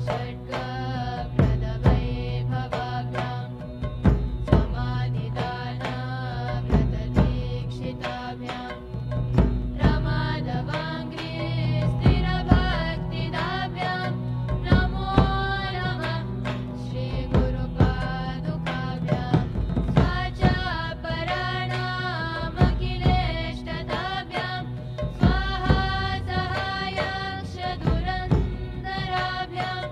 षड्गप्रदवैभवाभ्यां समाधिदानव्रतदीक्षिताभ्यां प्रमादवाङ्घ्रिस्थिरभक्तिदाभ्यां नमो नमः श्रीगुरुपादुकाभ्यां स्वाचापराणामखिलेष्टदाभ्यां स्वाहा सहायक्षदुरन्दराभ्यां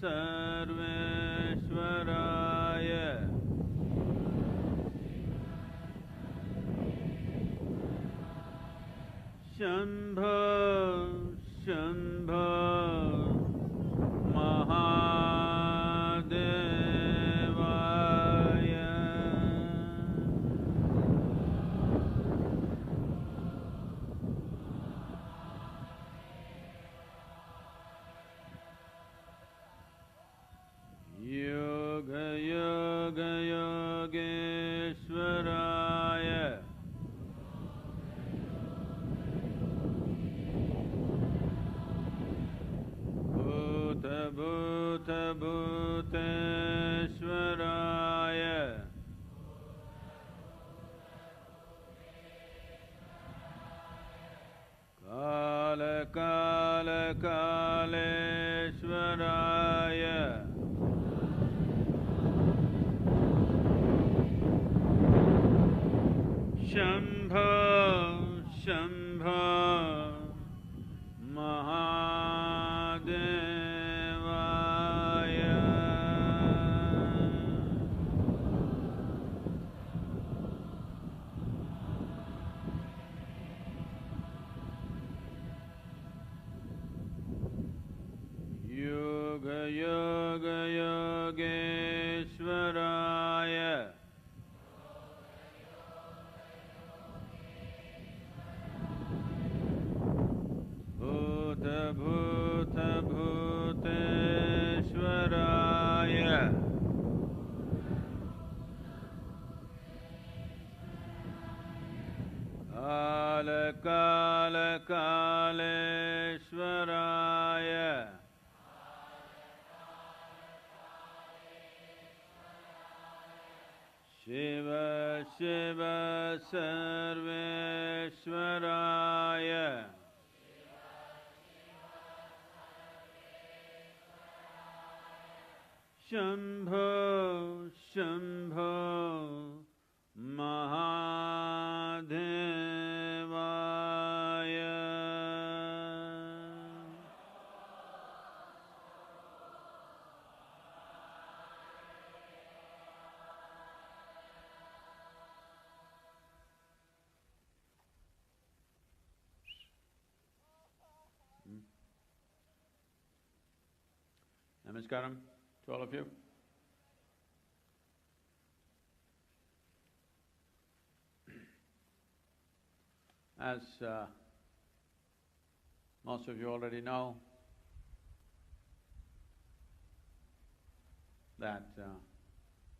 सर्वेश्वराय शम्भो शम्भो महादेवाय Yoga Yoga Yogeshwaraya Bhuta Bhuta Bhuteshwaraya Kala Kala Kaleshwaraya Shambho Shambho Mahadevaya Yoga Yoga Yogeshwaraya Bhuta Bhuta Bhuteshwaraya Kala Kala Kaleshwaraya Shiva Shiva Sarveshwaraya Shambho Shambho Mahadevaya Namaskaram to all of you. As most of you already know, that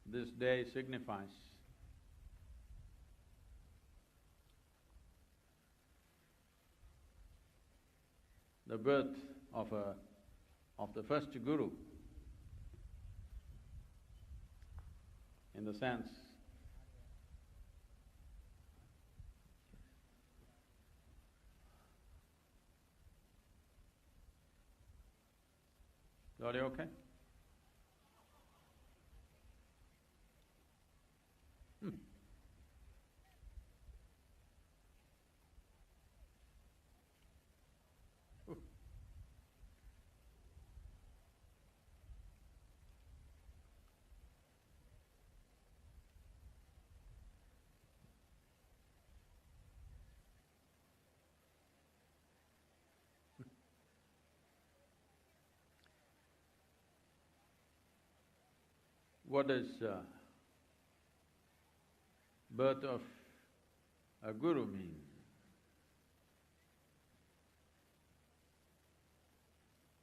this day signifies the birth of the first Guru, in the sense is audio okay? What does birth of a guru mean?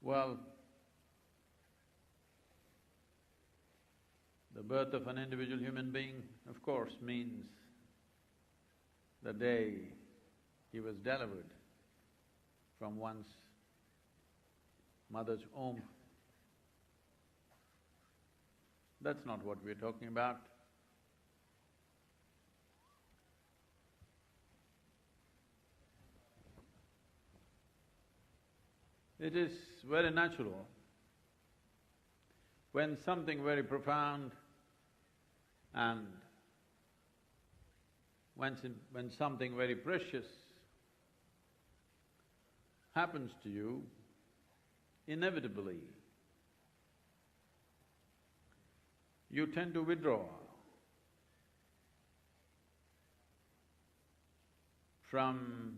Well, the birth of an individual human being, of course, means the day he was delivered from one's mother's womb. That's not what we're talking about. It is very natural when something very profound and when something very precious happens to you, inevitably you tend to withdraw from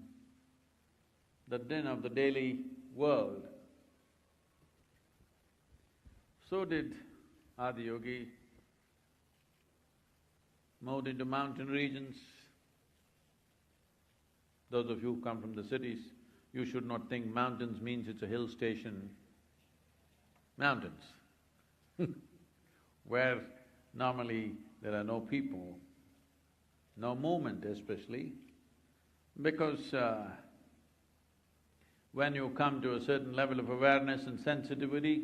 the din of the daily world. So did Adiyogi, moved into mountain regions. Those of you who come from the cities, you should not think mountains means it's a hill station. Mountains where normally there are no people, no movement especially, because when you come to a certain level of awareness and sensitivity,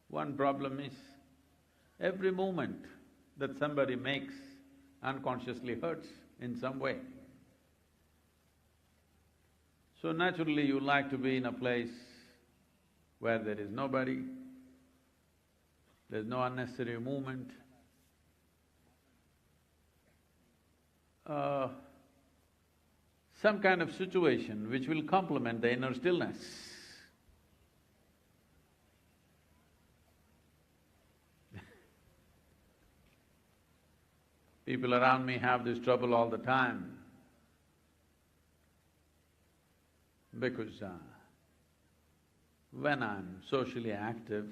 one problem is every movement that somebody makes unconsciously hurts in some way. So naturally you like to be in a place where there is nobody, there's no unnecessary movement. Some kind of situation which will complement the inner stillness. People around me have this trouble all the time because when I'm socially active,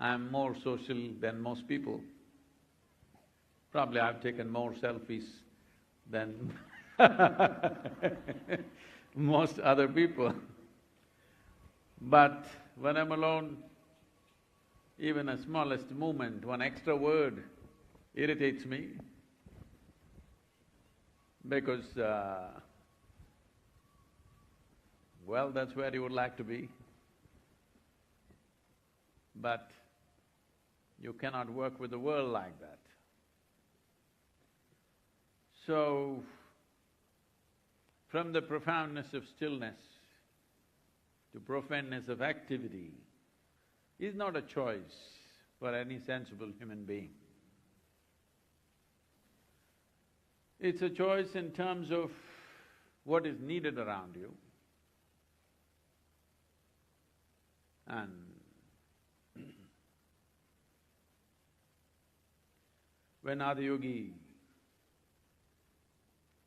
I'm more social than most people. Probably I've taken more selfies than most other people. But when I'm alone, even a smallest movement, one extra word irritates me because, well, that's where you would like to be. But you cannot work with the world like that. So, from the profoundness of stillness to profoundness of activity is not a choice for any sensible human being. It's a choice in terms of what is needed around you. And when Adiyogi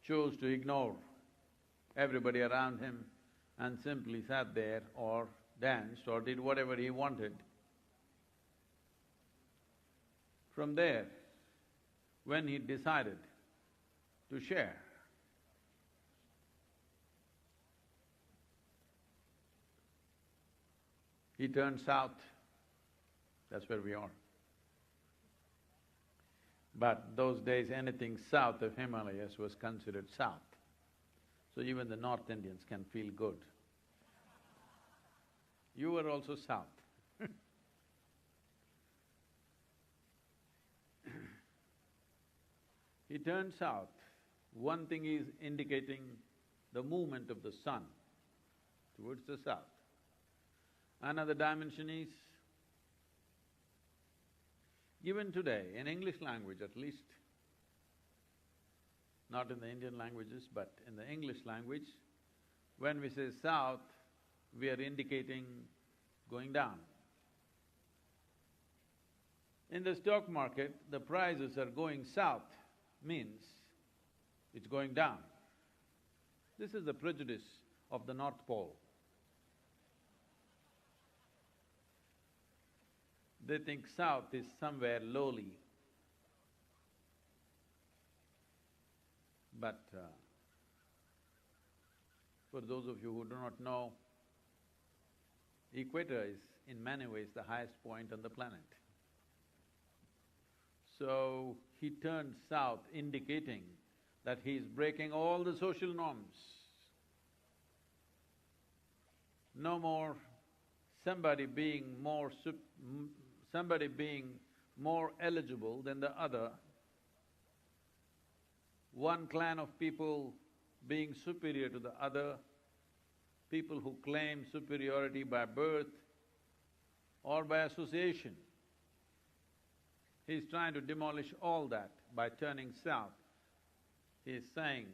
chose to ignore everybody around him and simply sat there or danced or did whatever he wanted, from there, when he decided to share, he turned south. That's where we are. But those days, anything south of Himalayas was considered south. So even the North Indians can feel good. You were also south. He turned south. One thing is indicating the movement of the sun towards the south. Another dimension is, even today, in English language at least, not in the Indian languages, but in the English language, when we say south, we are indicating going down. In the stock market, the prices are going south, means it's going down. This is the prejudice of the North Pole. They think south is somewhere lowly. But for those of you who do not know, equator is in many ways the highest point on the planet. So he turned south, indicating that he is breaking all the social norms. No more somebody being more eligible than the other, one clan of people being superior to the other, people who claim superiority by birth or by association. He's trying to demolish all that by turning south. He's saying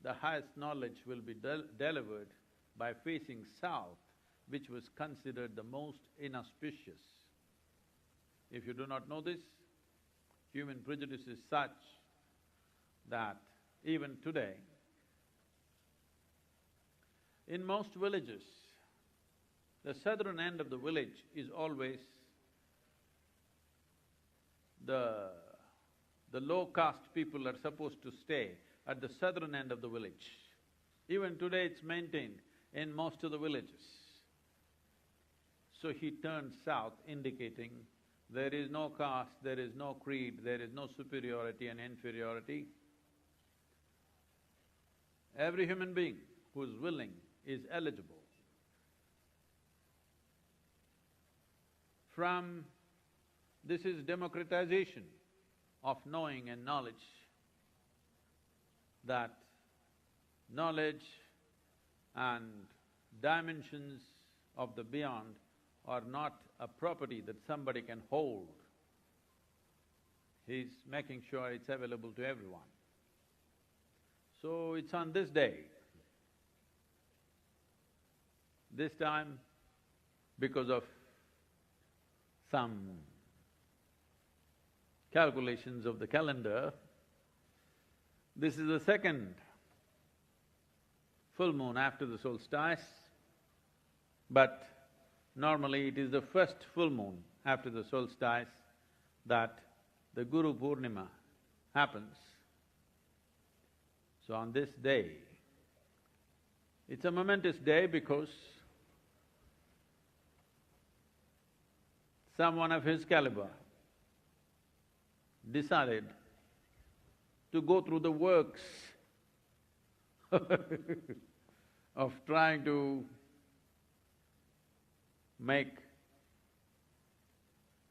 the highest knowledge will be delivered by facing south, which was considered the most inauspicious. If you do not know this, human prejudice is such that even today, in most villages, the southern end of the village is always the low-caste people are supposed to stay at the southern end of the village. Even today it's maintained in most of the villages. So he turned south, indicating there is no caste, there is no creed, there is no superiority and inferiority. Every human being who is willing is eligible. This is democratization of knowing and knowledge, that knowledge and dimensions of the beyond are not a property that somebody can hold. He's making sure it's available to everyone. So it's on this day, this time, because of some calculations of the calendar, this is the second full moon after the solstice, but normally it is the first full moon after the solstice that the Guru Purnima happens. So on this day, it's a momentous day because someone of his caliber decided to go through the works of trying to make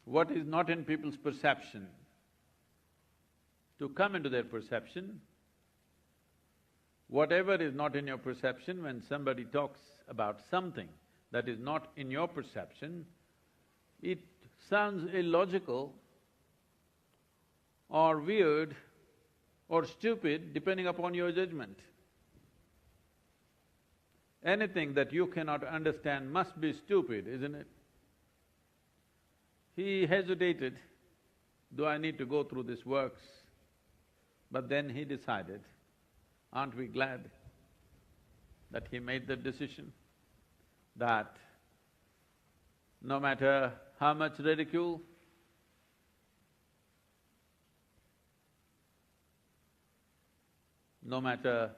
what is not in people's perception to come into their perception. Whatever is not in your perception, when somebody talks about something that is not in your perception, it sounds illogical or weird or stupid depending upon your judgment. Anything that you cannot understand must be stupid, isn't it? He hesitated, do I need to go through these works? But then he decided, aren't we glad that he made that decision? That no matter how much ridicule, no matter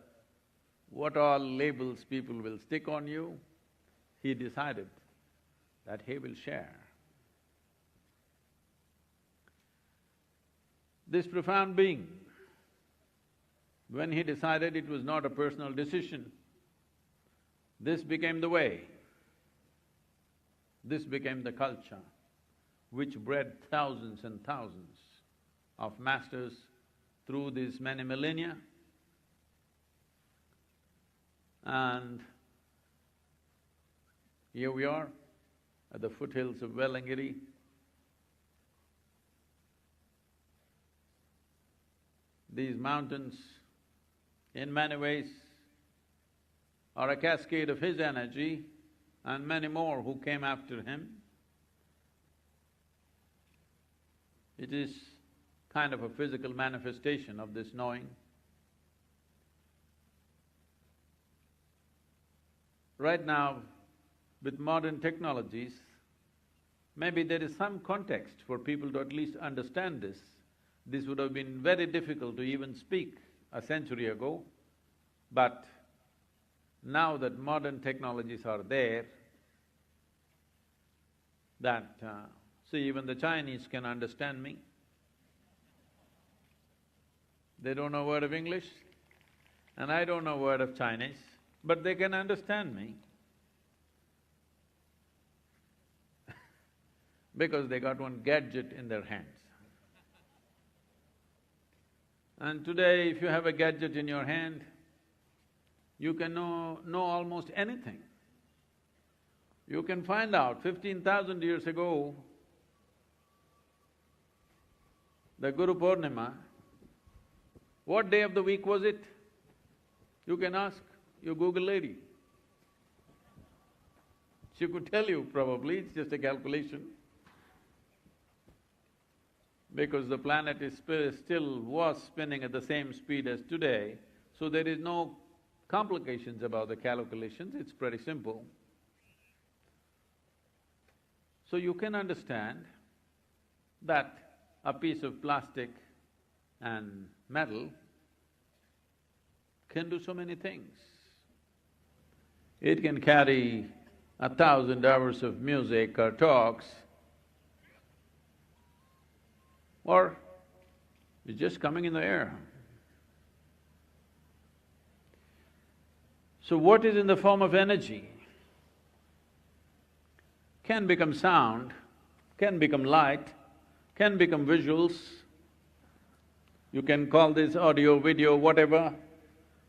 what all labels people will stick on you, he decided that he will share. This profound being, when he decided it was not a personal decision, this became the way, this became the culture, which bred thousands and thousands of masters through these many millennia. And here we are at the foothills of Velangiri. These mountains, in many ways, are a cascade of his energy and many more who came after him. It is kind of a physical manifestation of this knowing. Right now, with modern technologies, maybe there is some context for people to at least understand this. This would have been very difficult to even speak a century ago, but now that modern technologies are there, that… see, even the Chinese can understand me. They don't know a word of English, and I don't know a word of Chinese, but they can understand me because they got one gadget in their hands. And today, if you have a gadget in your hand, you can know almost anything. You can find out 15,000 years ago, the Guru Purnima, what day of the week was it? You can ask your Google lady. She could tell you probably, it's just a calculation. because the planet is still was spinning at the same speed as today, so there is no complications about the calculations, it's pretty simple. So you can understand that a piece of plastic and metal can do so many things. It can carry 1,000 hours of music or talks, or it's just coming in the air. So what is in the form of energy can become sound, can become light, can become visuals. You can call this audio, video, whatever,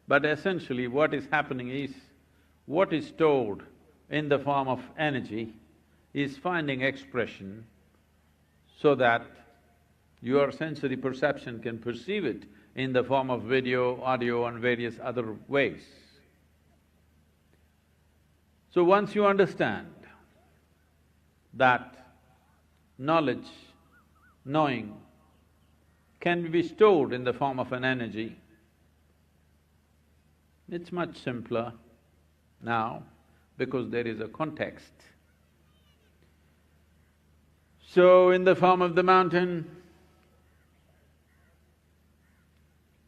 but essentially what is happening is, what is stored in the form of energy is finding expression so that your sensory perception can perceive it in the form of video, audio and various other ways. So once you understand that knowledge, knowing can be stored in the form of an energy, it's much simpler now because there is a context. So in the form of the mountain,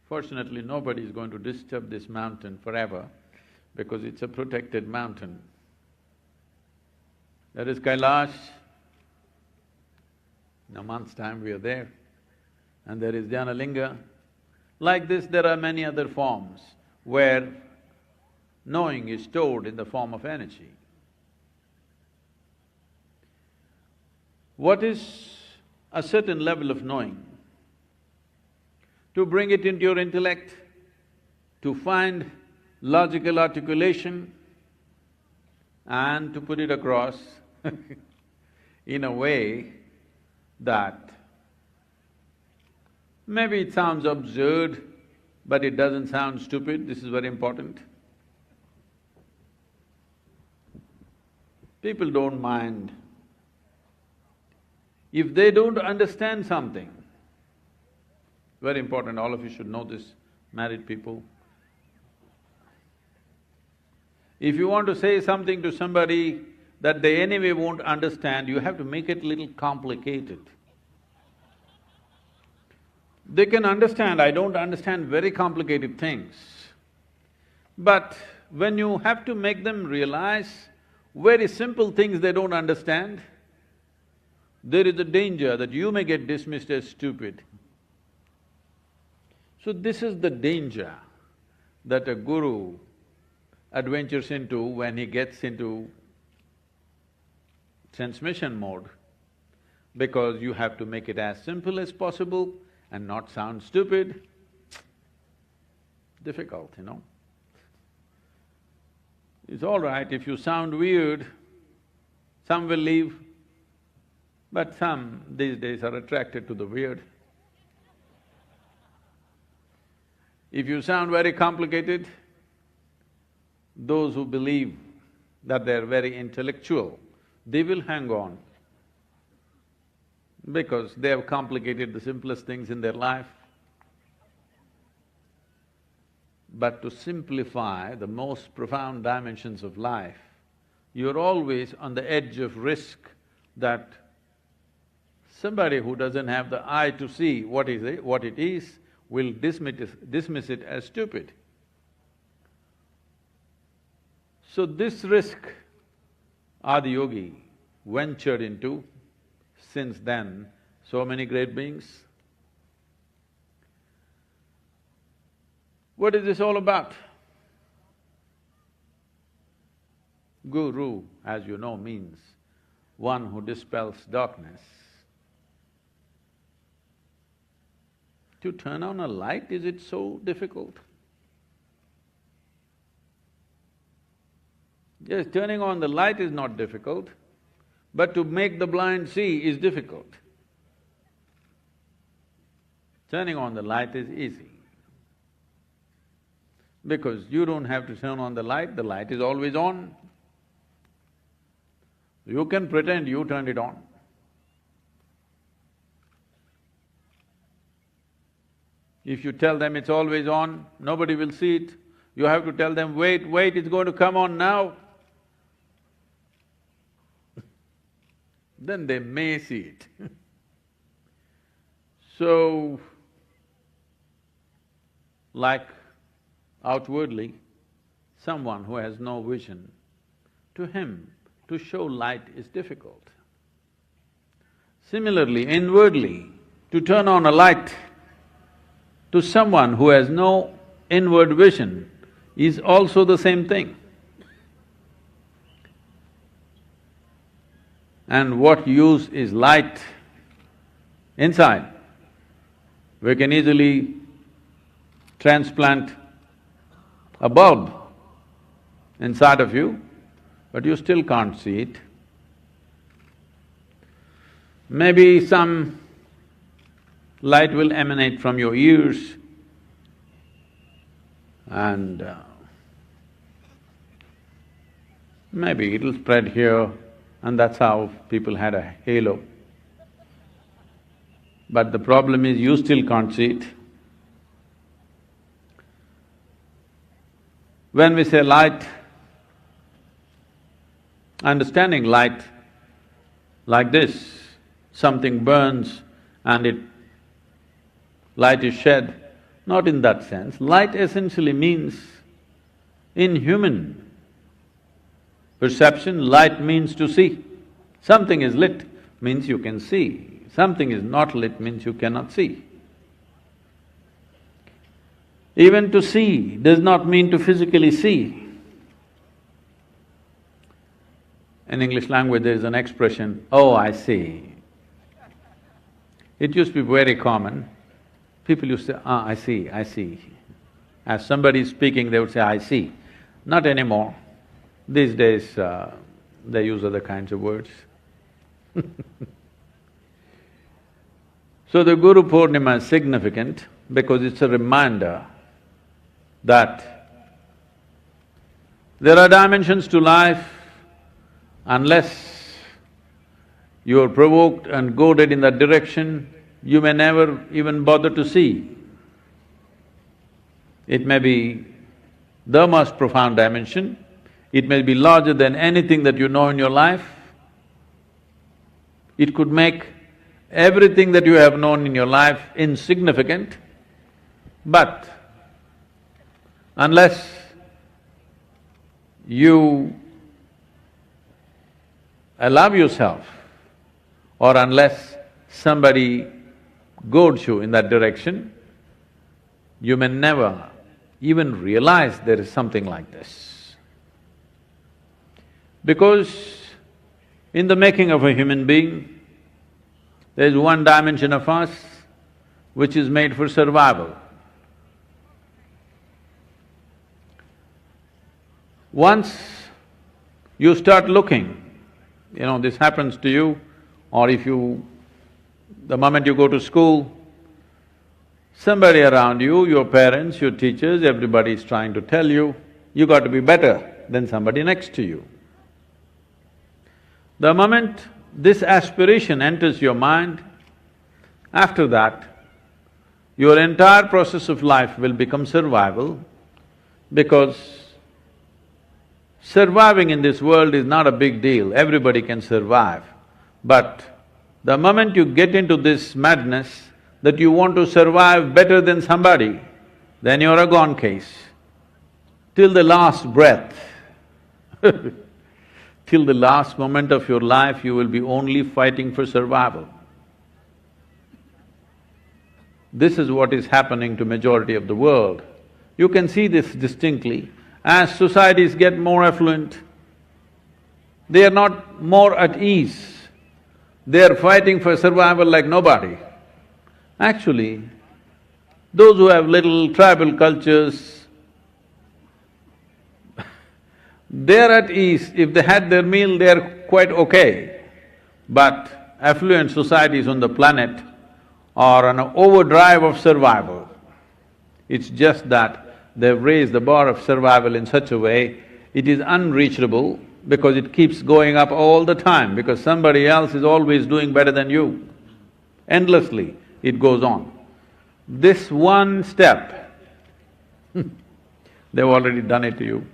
fortunately nobody is going to disturb this mountain forever because it's a protected mountain. There is Kailash, in a month's time we are there, and there is Dhyanalinga. Like this, there are many other forms where knowing is stored in the form of energy. What is a certain level of knowing? To bring it into your intellect, to find logical articulation and to put it across in a way that maybe it sounds absurd, but it doesn't sound stupid, this is very important. People don't mind. If they don't understand something, very important, all of you should know this, married people. If you want to say something to somebody that they anyway won't understand, you have to make it a little complicated. They can understand, I don't understand very complicated things. But when you have to make them realize very simple things they don't understand, there is a danger that you may get dismissed as stupid. So this is the danger that a guru adventures into when he gets into transmission mode, because you have to make it as simple as possible and not sound stupid. Difficult, you know. It's all right if you sound weird, some will leave, but some these days are attracted to the weird. If you sound very complicated, those who believe that they're very intellectual, they will hang on because they have complicated the simplest things in their life. But to simplify the most profound dimensions of life, you're always on the edge of risk that somebody who doesn't have the eye to see what it is will dismiss it as stupid. So this risk Adiyogi ventured into. Since then, so many great beings. What is this all about? Guru, as you know, means one who dispels darkness. To turn on a light, is it so difficult? Yes, turning on the light is not difficult, but to make the blind see is difficult. Turning on the light is easy, because you don't have to turn on the light is always on. You can pretend you turned it on. If you tell them it's always on, nobody will see it. You have to tell them, wait, wait, it's going to come on now. Then they may see it. So, like outwardly, someone who has no vision, to him, to show light is difficult. Similarly, inwardly, to turn on a light to someone who has no inward vision is also the same thing. And what use is light inside? We can easily transplant a bulb inside of you, but you still can't see it. Maybe some light will emanate from your ears and maybe it'll spread here, and that's how people had a halo. But the problem is you still can't see it. When we say light, understanding light like this, something burns and light is shed, not in that sense. Light essentially means, in human perception, light means to see. Something is lit means you can see. Something is not lit means you cannot see. Even to see does not mean to physically see. In English language there is an expression, "Oh, I see." It used to be very common. People used to say, "Ah, I see, I see." As somebody is speaking, they would say, "I see." Not anymore. These days, they use other kinds of words. So the Guru Purnima is significant because it's a reminder that there are dimensions to life. Unless you are provoked and goaded in that direction, you may never even bother to see. It may be the most profound dimension, it may be larger than anything that you know in your life. It could make everything that you have known in your life insignificant, but unless you allow yourself or unless somebody goads you in that direction, you may never even realize there is something like this. Because in the making of a human being, there is one dimension of us which is made for survival. Once you start looking, this happens to you, or if the moment you go to school, somebody around you, your parents, your teachers, everybody is trying to tell you, you got to be better than somebody next to you. The moment this aspiration enters your mind, after that, your entire process of life will become survival, because surviving in this world is not a big deal, everybody can survive. But the moment you get into this madness that you want to survive better than somebody, then you're a gone case. Till the last breath till the last moment of your life, you will be only fighting for survival. This is what is happening to majority of the world. You can see this distinctly. As societies get more affluent, they are not more at ease. They are fighting for survival like nobody. Actually, those who have little tribal cultures, they're at ease. If they had their meal, they're quite okay. But affluent societies on the planet are on an overdrive of survival. It's just that they've raised the bar of survival in such a way, it is unreachable because it keeps going up all the time, because somebody else is always doing better than you. Endlessly, it goes on. This one step, they've already done it to you.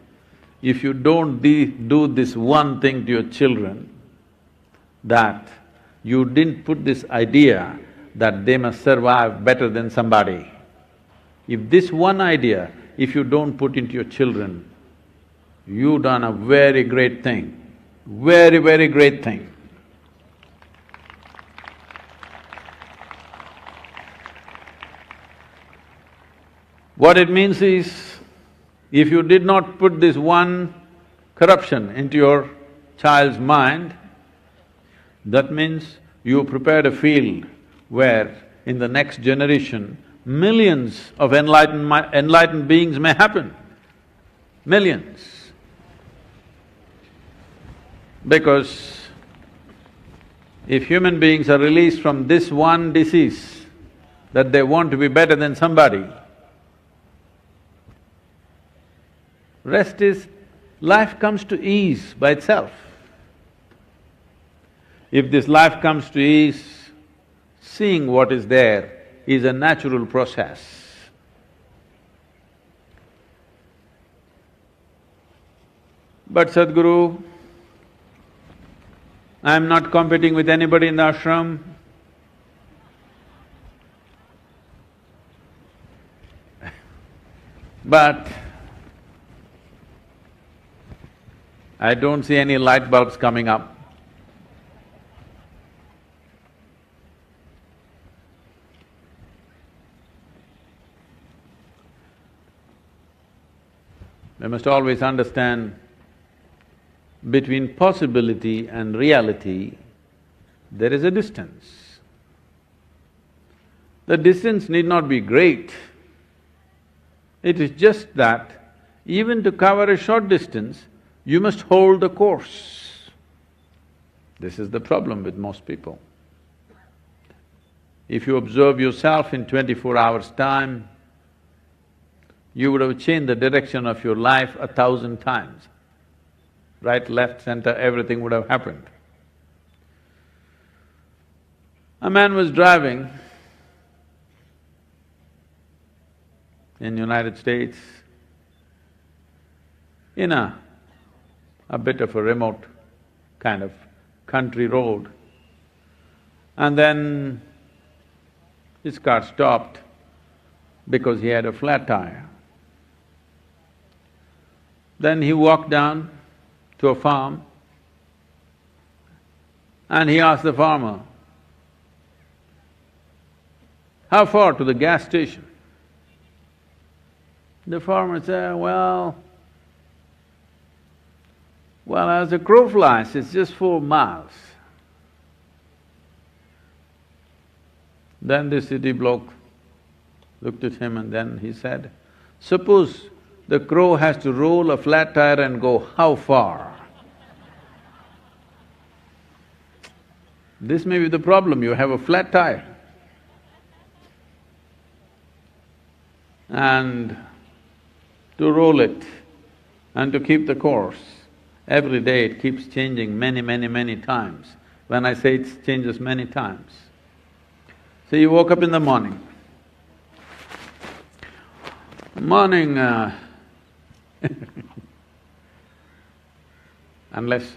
If you don't do this one thing to your children, that you didn't put this idea that they must survive better than somebody. If this one idea, if you don't put into your children, you've done a very great thing, very, very great thing. What it means is, if you did not put this one corruption into your child's mind, that means you prepared a field where in the next generation, millions of enlightened beings may happen, millions. Because if human beings are released from this one disease, that they want to be better than somebody, rest is, life comes to ease by itself. If this life comes to ease, seeing what is there is a natural process. But Sadhguru, I am not competing with anybody in the ashram. But I don't see any light bulbs coming up. We must always understand, between possibility and reality, there is a distance. The distance need not be great. It is just that even to cover a short distance, you must hold the course. This is the problem with most people. If you observe yourself in 24 hours' time, you would have changed the direction of your life 1,000 times. Right, left, center, everything would have happened. A man was driving in United States in a bit of a remote kind of country road, and then his car stopped because he had a flat tire. Then he walked down to a farm and he asked the farmer, "How far to the gas station?" The farmer said, well, as the crow flies, it's just 4 miles. Then the city bloke looked at him and then he said, "Suppose the crow has to roll a flat tire and go how far?" This may be the problem, you have a flat tire. And to roll it and to keep the course, every day it keeps changing many times. When I say it changes many times. So you woke up in the morning. Unless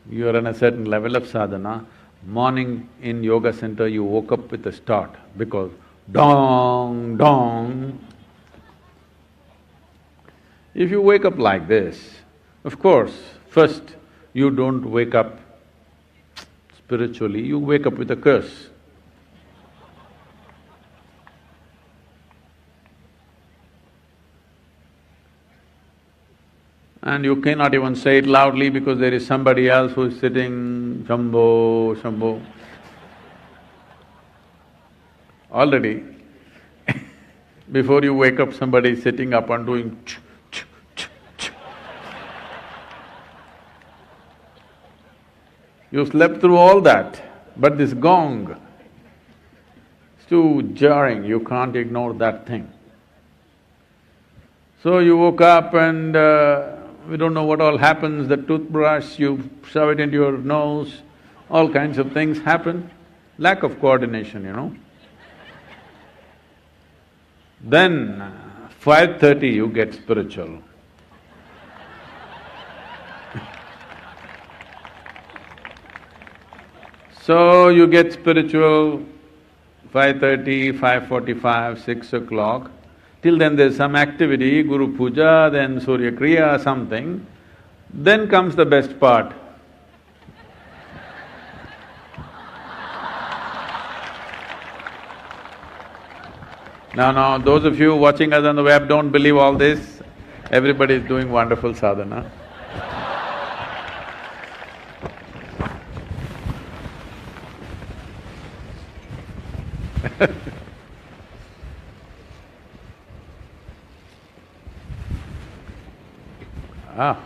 you're in a certain level of sadhana, morning in yoga center you woke up with a start because dong, dong. If you wake up like this, of course, first you don't wake up spiritually, you wake up with a curse. And you cannot even say it loudly because there is somebody else who is sitting, Shambho, Shambho. Already, before you wake up, somebody is sitting up and doing ch, ch, ch, ch. You slept through all that, but this gong, it's too jarring, you can't ignore that thing. So you woke up and we don't know what all happens, the toothbrush, you shove it into your nose, all kinds of things happen. Lack of coordination, you know. Then 5:30 you get spiritual. So you get spiritual 5:30, 5:45, 6 o'clock. Till then there's some activity, Guru Puja, then Surya Kriya, something. Then comes the best part. Now, those of you watching us on the web, don't believe all this. Everybody is doing wonderful sadhana. Ah.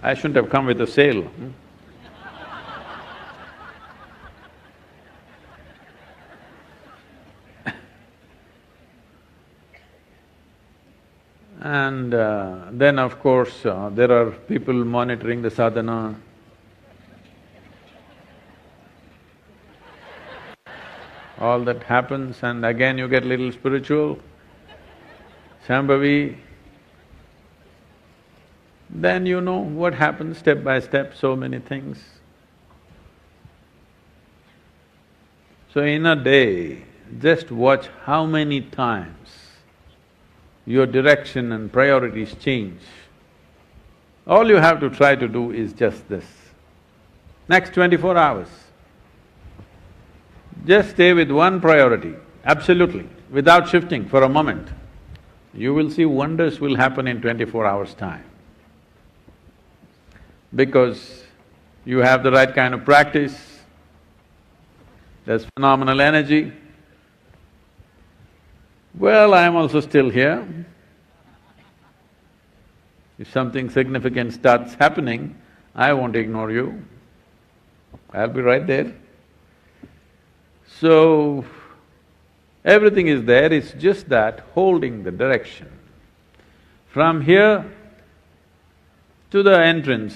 I shouldn't have come with a sail. And then of course, there are people monitoring the sadhana. All that happens and again you get little spiritual, Shambhavi. Then you know what happens step by step, so many things. So in a day, just watch how many times your direction and priorities change. All you have to try to do is just this. Next 24 hours, just stay with one priority, absolutely, without shifting for a moment. You will see wonders will happen in 24 hours' time. Because you have the right kind of practice, there's phenomenal energy. Well, I am also still here. If something significant starts happening, I won't ignore you. I'll be right there. So, everything is there, it's just that holding the direction. From here to the entrance,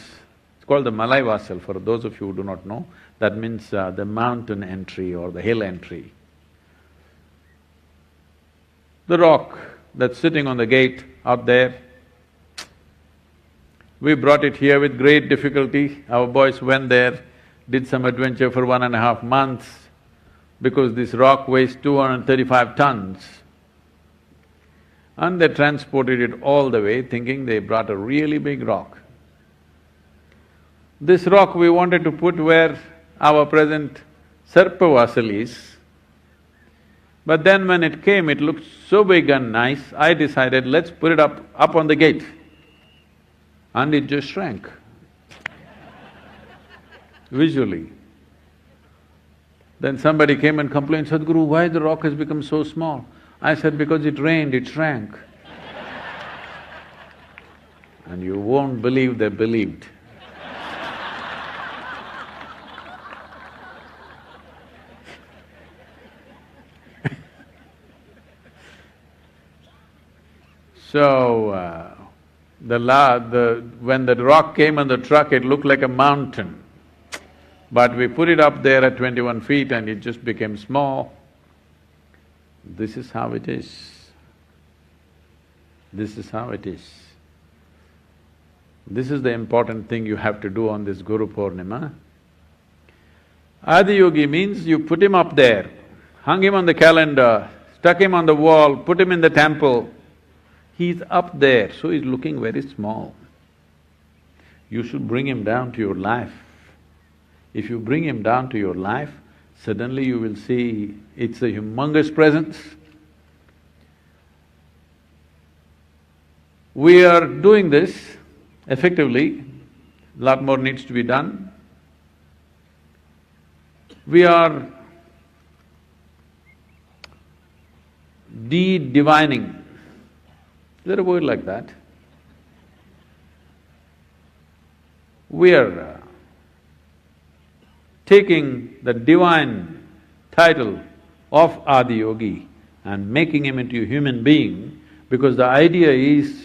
it's called the Malai Vasal, for those of you who do not know, that means the mountain entry or the hill entry. The rock that's sitting on the gate out there, we brought it here with great difficulty. Our boys went there, did some adventure for 1.5 months, because this rock weighs 235 tons. And they transported it all the way, thinking they brought a really big rock. This rock we wanted to put where our present Sarpavasal is. But then when it came, it looked so big and nice, I decided, let's put it up on the gate. And it just shrank visually. Then somebody came and complained, Sadhguru, why the rock has become so small? I said, because it rained, it shrank. And you won't believe they believed. So, when the rock came on the truck, it looked like a mountain. But we put it up there at 21 feet and it just became small. This is how it is. This is how it is. This is the important thing you have to do on this Guru Purnima. Adiyogi means you put him up there, hung him on the calendar, stuck him on the wall, put him in the temple. He's up there, so he's looking very small. You should bring him down to your life. If you bring him down to your life, suddenly you will see it's a humongous presence. We are doing this effectively, a lot more needs to be done. We are de-divining. Is there a word like that? We are taking the divine title of Adiyogi and making him into a human being, because the idea is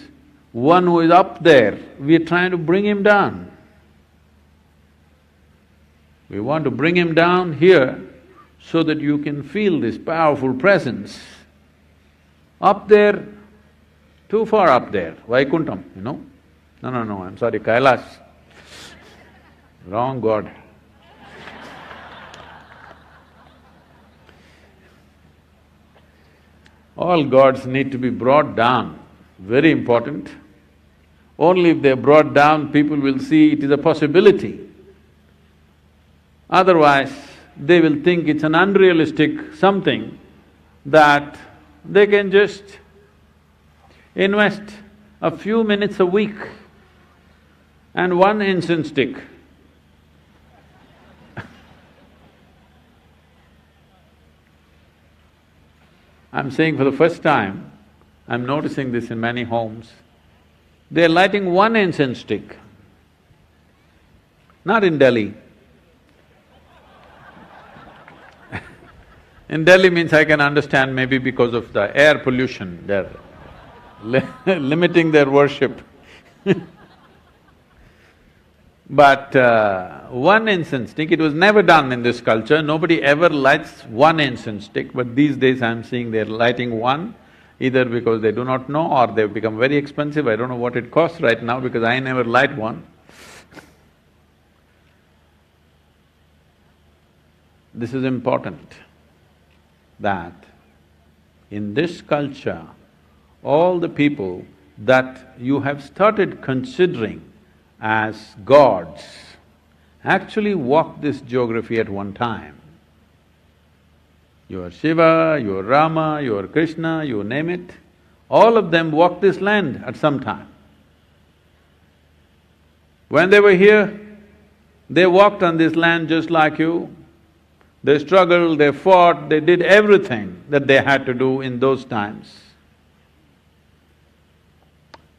one who is up there, we are trying to bring him down. We want to bring him down here so that you can feel this powerful presence. Up there, too far up there, Vaikuntham, you know? No, I'm sorry, Kailash. Wrong god. All gods need to be brought down, very important. Only if they're brought down, people will see it is a possibility. Otherwise, they will think it's an unrealistic something that they can just invest a few minutes a week and one incense stick. I'm saying for the first time, I'm noticing this in many homes, they're lighting one incense stick. Not in Delhi. In Delhi means I can understand maybe because of the air pollution, they're limiting their worship. But one incense stick, it was never done in this culture, nobody ever lights one incense stick, but these days I'm seeing they're lighting one, either because they do not know or they've become very expensive, I don't know what it costs right now because I never light one. This is important, that in this culture, all the people that you have started considering as gods actually walked this geography at one time. You are Shiva, you are Rama, you are Krishna, you name it, all of them walked this land at some time. When they were here, they walked on this land just like you. They struggled, they fought, they did everything that they had to do in those times.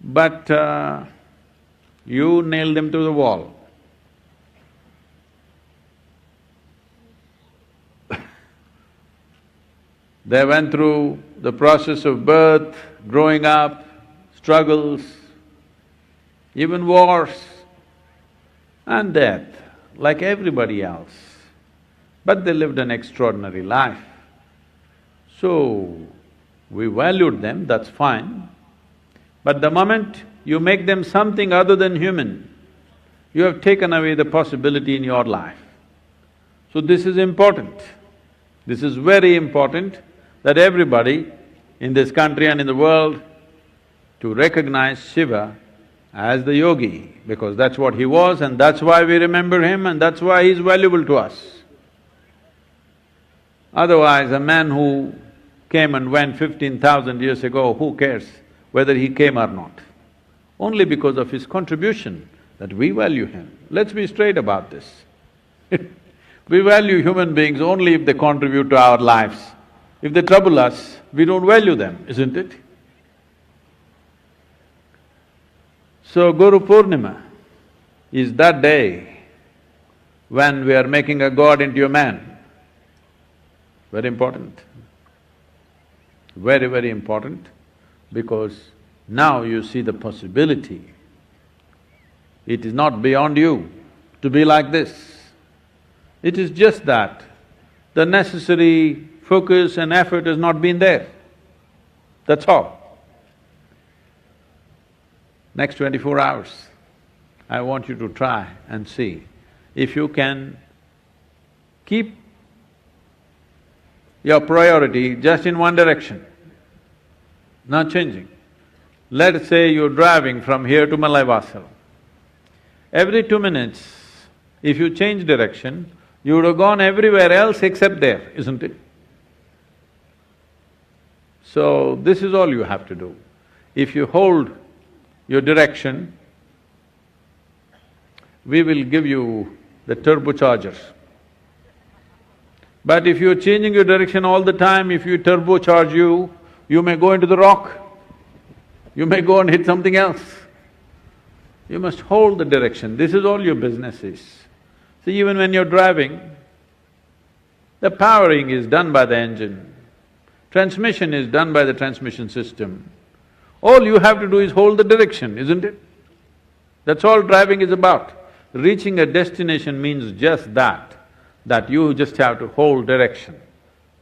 But you nailed them to the wall. They went through the process of birth, growing up, struggles, even wars and death, like everybody else. But they lived an extraordinary life. So, we valued them, that's fine. But the moment you make them something other than human, you have taken away the possibility in your life. So this is important. This is very important that everybody in this country and in the world to recognize Shiva as the yogi, because that's what he was and that's why we remember him and that's why he's valuable to us. Otherwise, a man who came and went 15,000 years ago, who cares whether he came or not? Only because of his contribution that we value him. Let's be straight about this. We value human beings only if they contribute to our lives. If they trouble us, we don't value them, isn't it? So Guru Purnima is that day when we are making a god into a man. Very important. Very, very important, because now you see the possibility. It is not beyond you to be like this. It is just that the necessary focus and effort has not been there. That's all. Next 24 hours, I want you to try and see if you can keep your priority just in one direction, not changing. Let's say you're driving from here to Malaivasal. Every 2 minutes, if you change direction, you would have gone everywhere else except there, isn't it? So, this is all you have to do. If you hold your direction, we will give you the turbocharger. But if you're changing your direction all the time, if you turbocharge you may go into the rock, you may go and hit something else. You must hold the direction, this is all your business is. See, even when you're driving, the powering is done by the engine, transmission is done by the transmission system. All you have to do is hold the direction, isn't it? That's all driving is about. Reaching a destination means just that. that you just have to hold direction.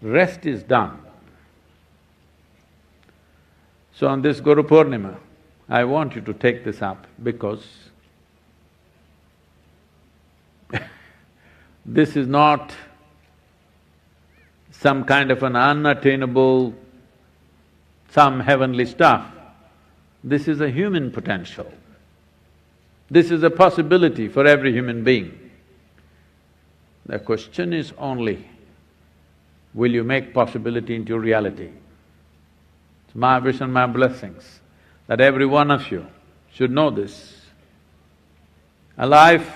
Rest is done. So on this Guru Purnima, I want you to take this up because this is not some kind of an unattainable, some heavenly stuff. This is a human potential. This is a possibility for every human being. The question is only, will you make possibility into reality? It's my wish and my blessings that every one of you should know this. A life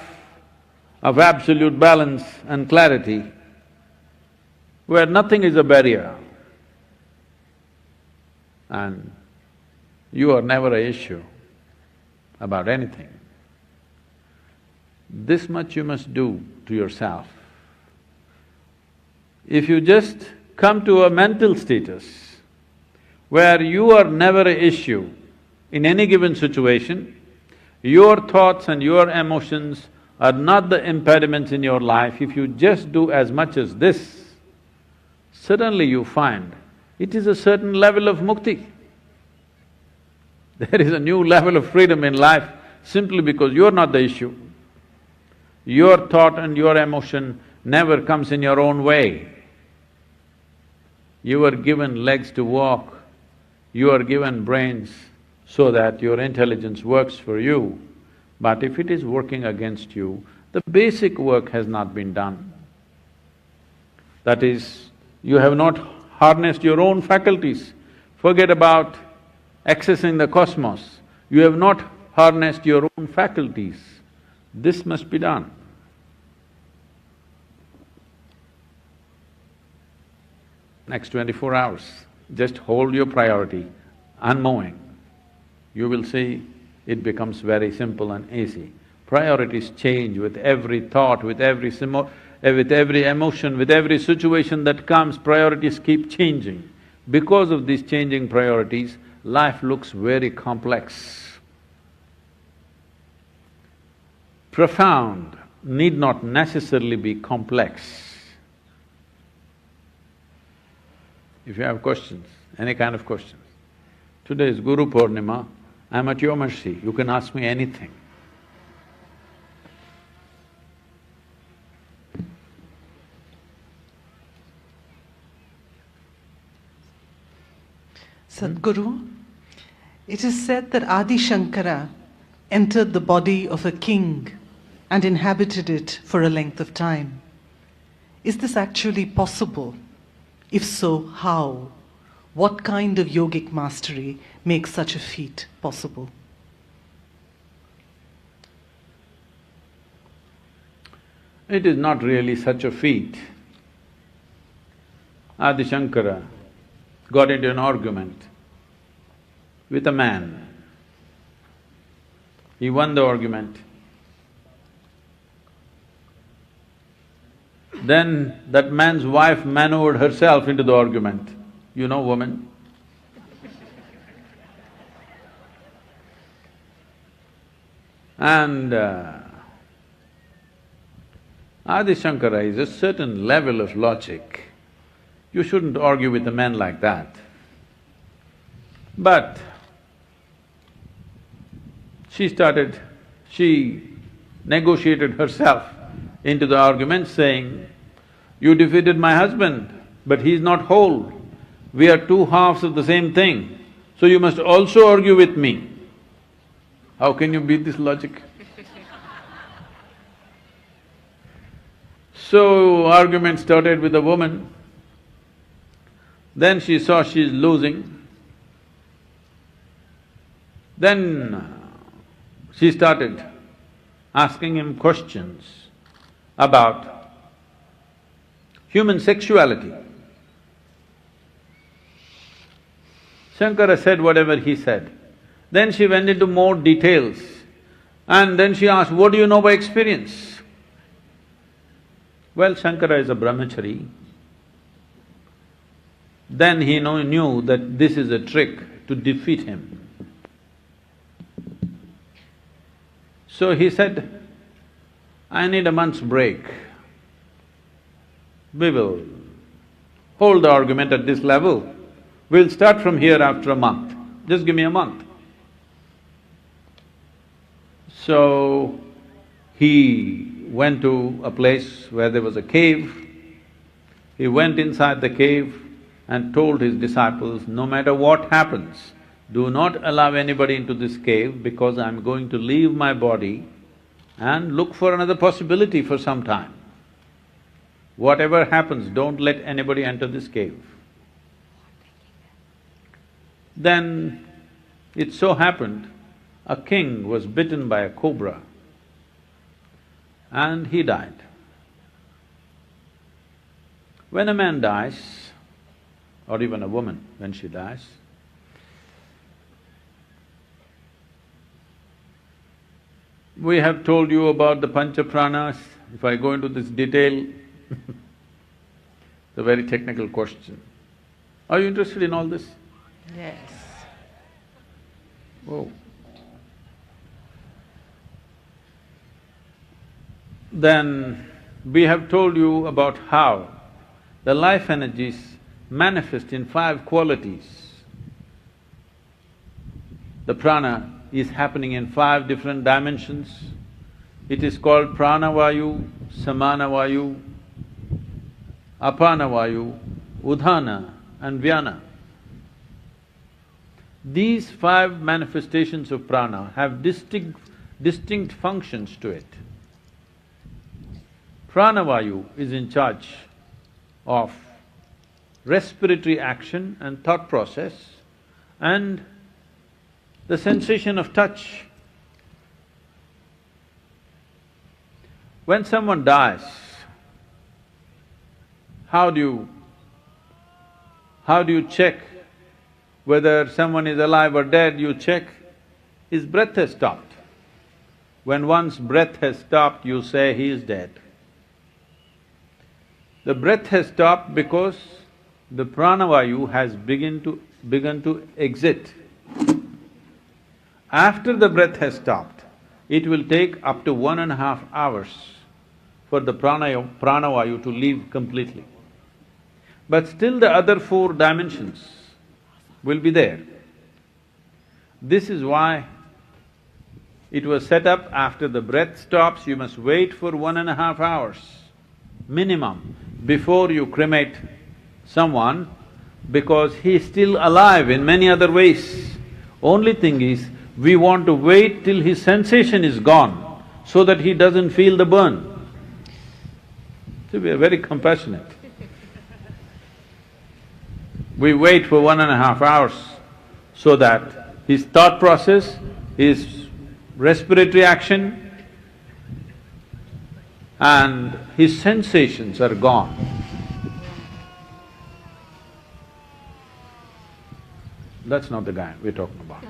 of absolute balance and clarity, where nothing is a barrier and you are never an issue about anything. This much you must do to yourself. If you just come to a mental status where you are never an issue in any given situation, your thoughts and your emotions are not the impediments in your life. If you just do as much as this, suddenly you find it is a certain level of mukti. There is a new level of freedom in life simply because you're not the issue. Your thought and your emotion never comes in your own way. You are given legs to walk, you are given brains so that your intelligence works for you. But if it is working against you, the basic work has not been done. That is, you have not harnessed your own faculties. Forget about accessing the cosmos. You have not harnessed your own faculties. This must be done. Next 24 hours, just hold your priority, unmoving. You will see it becomes very simple and easy. Priorities change with every thought, with every emotion, with every situation that comes, priorities keep changing. Because of these changing priorities, life looks very complex. Profound need not necessarily be complex. If you have questions, any kind of questions. Today is Guru Purnima, I'm at your mercy, you can ask me anything. Sadhguru, it is said that Adi Shankara entered the body of a king and inhabited it for a length of time. Is this actually possible? If so, how? What kind of yogic mastery makes such a feat possible? It is not really such a feat. Adi Shankara got into an argument with a man. He won the argument. Then that man's wife maneuvered herself into the argument. You know woman. And Adi Shankara is a certain level of logic. You shouldn't argue with a man like that. But she negotiated herself into the argument saying, you defeated my husband, but he's not whole. We are two halves of the same thing, so you must also argue with me. How can you beat this logic? So, argument started with the woman. Then she saw she's losing. Then she started asking him questions about human sexuality. Shankara said whatever he said. Then she went into more details and then she asked, what do you know by experience? Well, Shankara is a brahmachari. Then he knew that this is a trick to defeat him. So he said, I need a month's break. We will hold the argument at this level. We'll start from here after a month. Just give me a month. So, he went to a place where there was a cave. He went inside the cave and told his disciples, no matter what happens, do not allow anybody into this cave because I'm going to leave my body and look for another possibility for some time. Whatever happens, don't let anybody enter this cave. Then it so happened, a king was bitten by a cobra and he died. When a man dies, or even a woman when she dies, we have told you about the pancha pranas. If I go into this detail, it's a very technical question. Are you interested in all this? Yes. Oh. Then we have told you about how the life energies manifest in 5 qualities. The prana is happening in 5 different dimensions. It is called pranavayu, samanavayu, apanavayu, udhana and vyana. These 5 manifestations of prana have distinct functions to it. Pranavayu is in charge of respiratory action and thought process and the sensation of touch. When someone dies, how do you check whether someone is alive or dead? You check his breath has stopped. When one's breath has stopped, you say he is dead. The breath has stopped because the pranavayu has begun to exit. After the breath has stopped, it will take up to 1.5 hours for the pranavayu to leave completely. But still the other 4 dimensions will be there. This is why it was set up after the breath stops, you must wait for 1.5 hours minimum before you cremate someone because he is still alive in many other ways. Only thing is, we want to wait till his sensation is gone so that he doesn't feel the burn. So we are very compassionate. We wait for 1.5 hours so that his thought process, his respiratory action and his sensations are gone. That's not the guy we're talking about.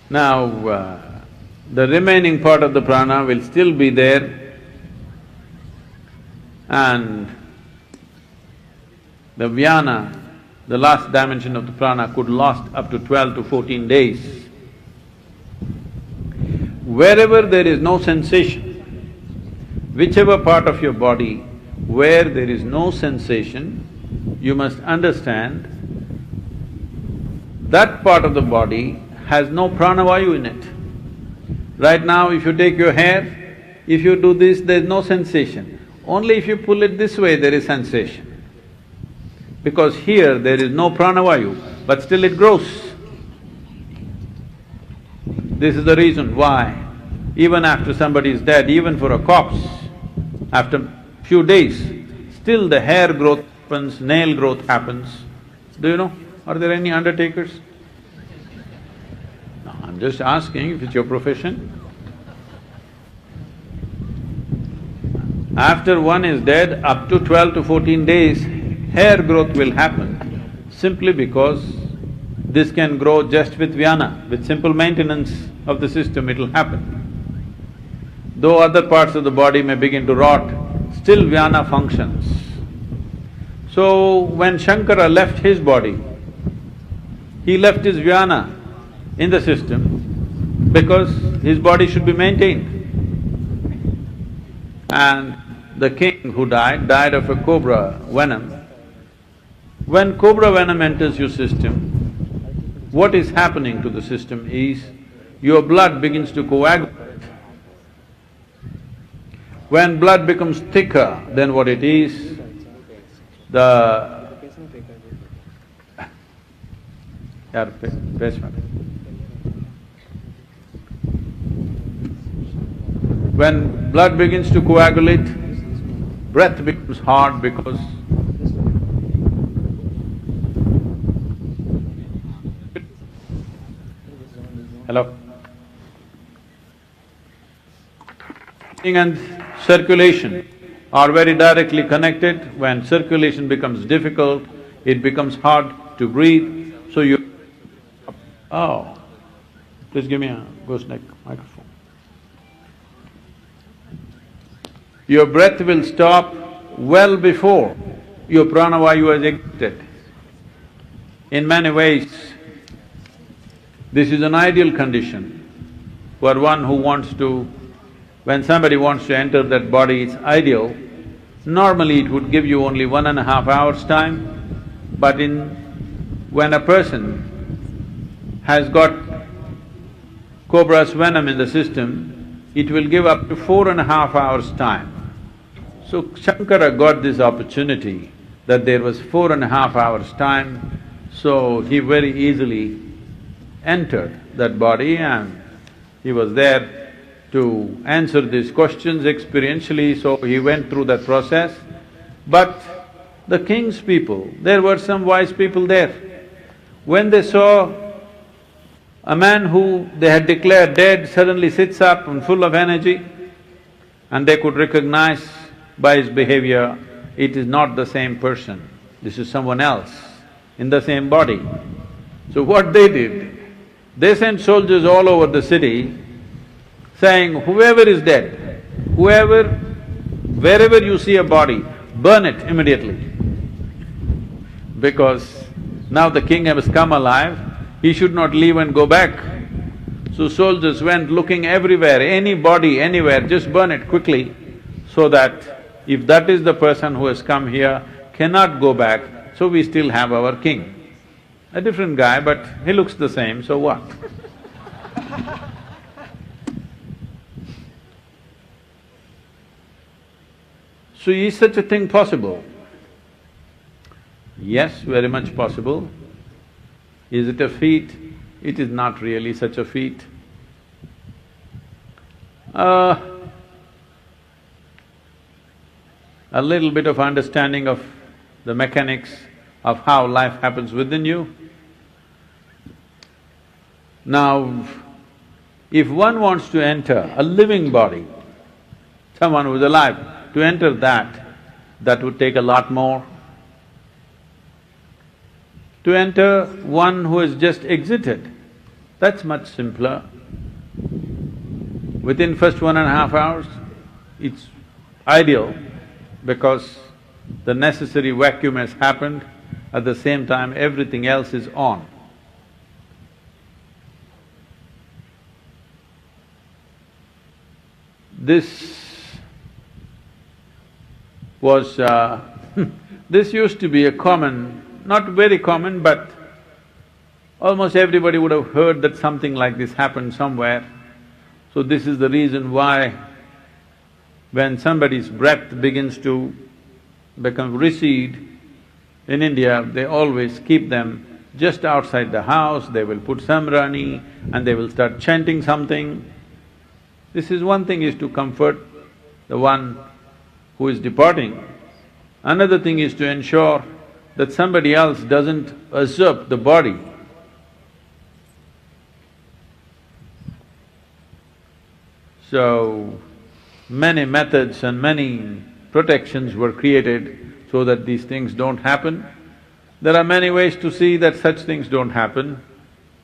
Now, the remaining part of the prana will still be there and the vyana, the last dimension of the prana, could last up to 12 to 14 days. Wherever there is no sensation, whichever part of your body where there is no sensation, you must understand that part of the body has no pranavayu in it. Right now, if you take your hair, if you do this, there's no sensation. Only if you pull it this way, there is sensation. Because here there is no pranavayu, but still it grows. This is the reason why even after somebody is dead, even for a corpse, after few days, still the hair growth happens, nail growth happens. Do you know? Are there any undertakers? No, I'm just asking if it's your profession. After one is dead, up to 12 to 14 days, hair growth will happen simply because this can grow just with vyana. With simple maintenance of the system, it'll happen. Though other parts of the body may begin to rot, still vyana functions. So when Shankara left his body, he left his Vyana in the system because his body should be maintained. And the king who died of a cobra venom. When cobra venom enters your system, what is happening to the system is your blood begins to coagulate. When blood becomes thicker than what it is, when blood begins to coagulate, breath becomes hard because hello? Breathing and circulation are very directly connected. When circulation becomes difficult, it becomes hard to breathe, so you… Oh, please give me a gooseneck microphone. Your breath will stop well before your pranavayu has exited. In many ways, this is an ideal condition for one who wants to… When somebody wants to enter that body, it's ideal. Normally it would give you only 1.5 hours time, but when a person has got cobra's venom in the system, it will give up to 4.5 hours time. So Shankara got this opportunity that there was 4.5 hours time, so he very easily entered that body and he was there to answer these questions experientially, so he went through that process. But the king's people, there were some wise people there. When they saw a man who they had declared dead suddenly sits up and full of energy, and they could recognize by his behavior, it is not the same person, this is someone else in the same body. So what they did, they sent soldiers all over the city saying, whoever is dead, wherever you see a body, burn it immediately. Because now the king has come alive, he should not leave and go back. So soldiers went looking everywhere, any body, anywhere, just burn it quickly, so that if that is the person who has come here, cannot go back, so we still have our king. A different guy, but he looks the same, so what? So is such a thing possible? Yes, very much possible. Is it a feat? It is not really such a feat. A little bit of understanding of the mechanics of how life happens within you. Now, if one wants to enter a living body, someone who is alive, to enter that would take a lot more. To enter one who has just exited, that's much simpler. Within first 1.5 hours, it's ideal because the necessary vacuum has happened, at the same time everything else is on. This was… this used to be a common, not very common, but almost everybody would have heard that something like this happened somewhere. So this is the reason why when somebody's breath begins to recede, in India, they always keep them just outside the house, they will put samrani and they will start chanting something. This is one thing, is to comfort the one who is departing. Another thing is to ensure that somebody else doesn't usurp the body. So, many methods and many protections were created so that these things don't happen. There are many ways to see that such things don't happen,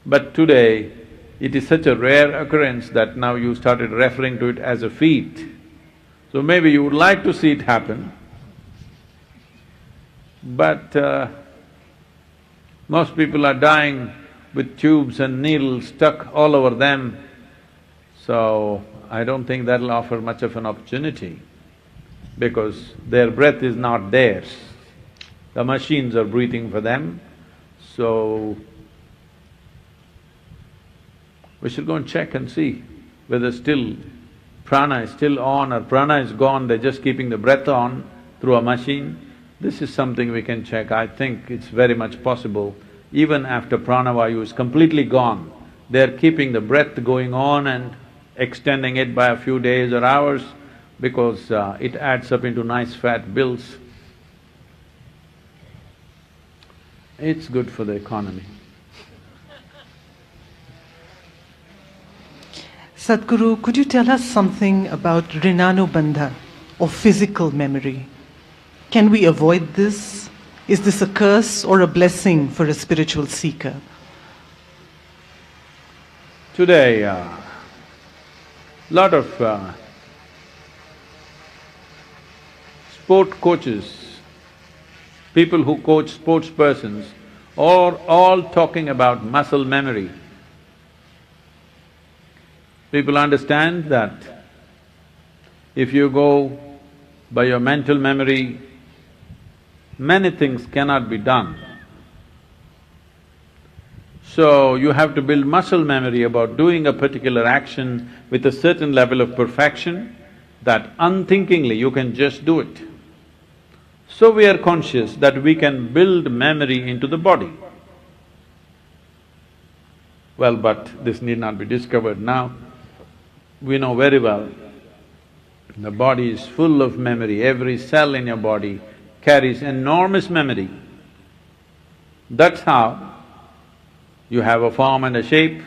but today it is such a rare occurrence that now you started referring to it as a feat. So maybe you would like to see it happen, But most people are dying with tubes and needles stuck all over them, so I don't think that'll offer much of an opportunity because their breath is not theirs. The machines are breathing for them, so we should go and check and see whether still prana is still on or prana is gone, they're just keeping the breath on through a machine. This is something we can check. I think it's very much possible. Even after pranavayu is completely gone, they're keeping the breath going on and extending it by a few days or hours because it adds up into nice fat bills. It's good for the economy. Sadhguru, could you tell us something about rinanubandha or physical memory? Can we avoid this? Is this a curse or a blessing for a spiritual seeker? Today, lot of sport coaches, people who coach sports persons, are all talking about muscle memory. People understand that if you go by your mental memory, many things cannot be done. So you have to build muscle memory about doing a particular action with a certain level of perfection that unthinkingly you can just do it. So we are conscious that we can build memory into the body. Well, but this need not be discovered now. We know very well, the body is full of memory, every cell in your body carries enormous memory. That's how you have a form and a shape.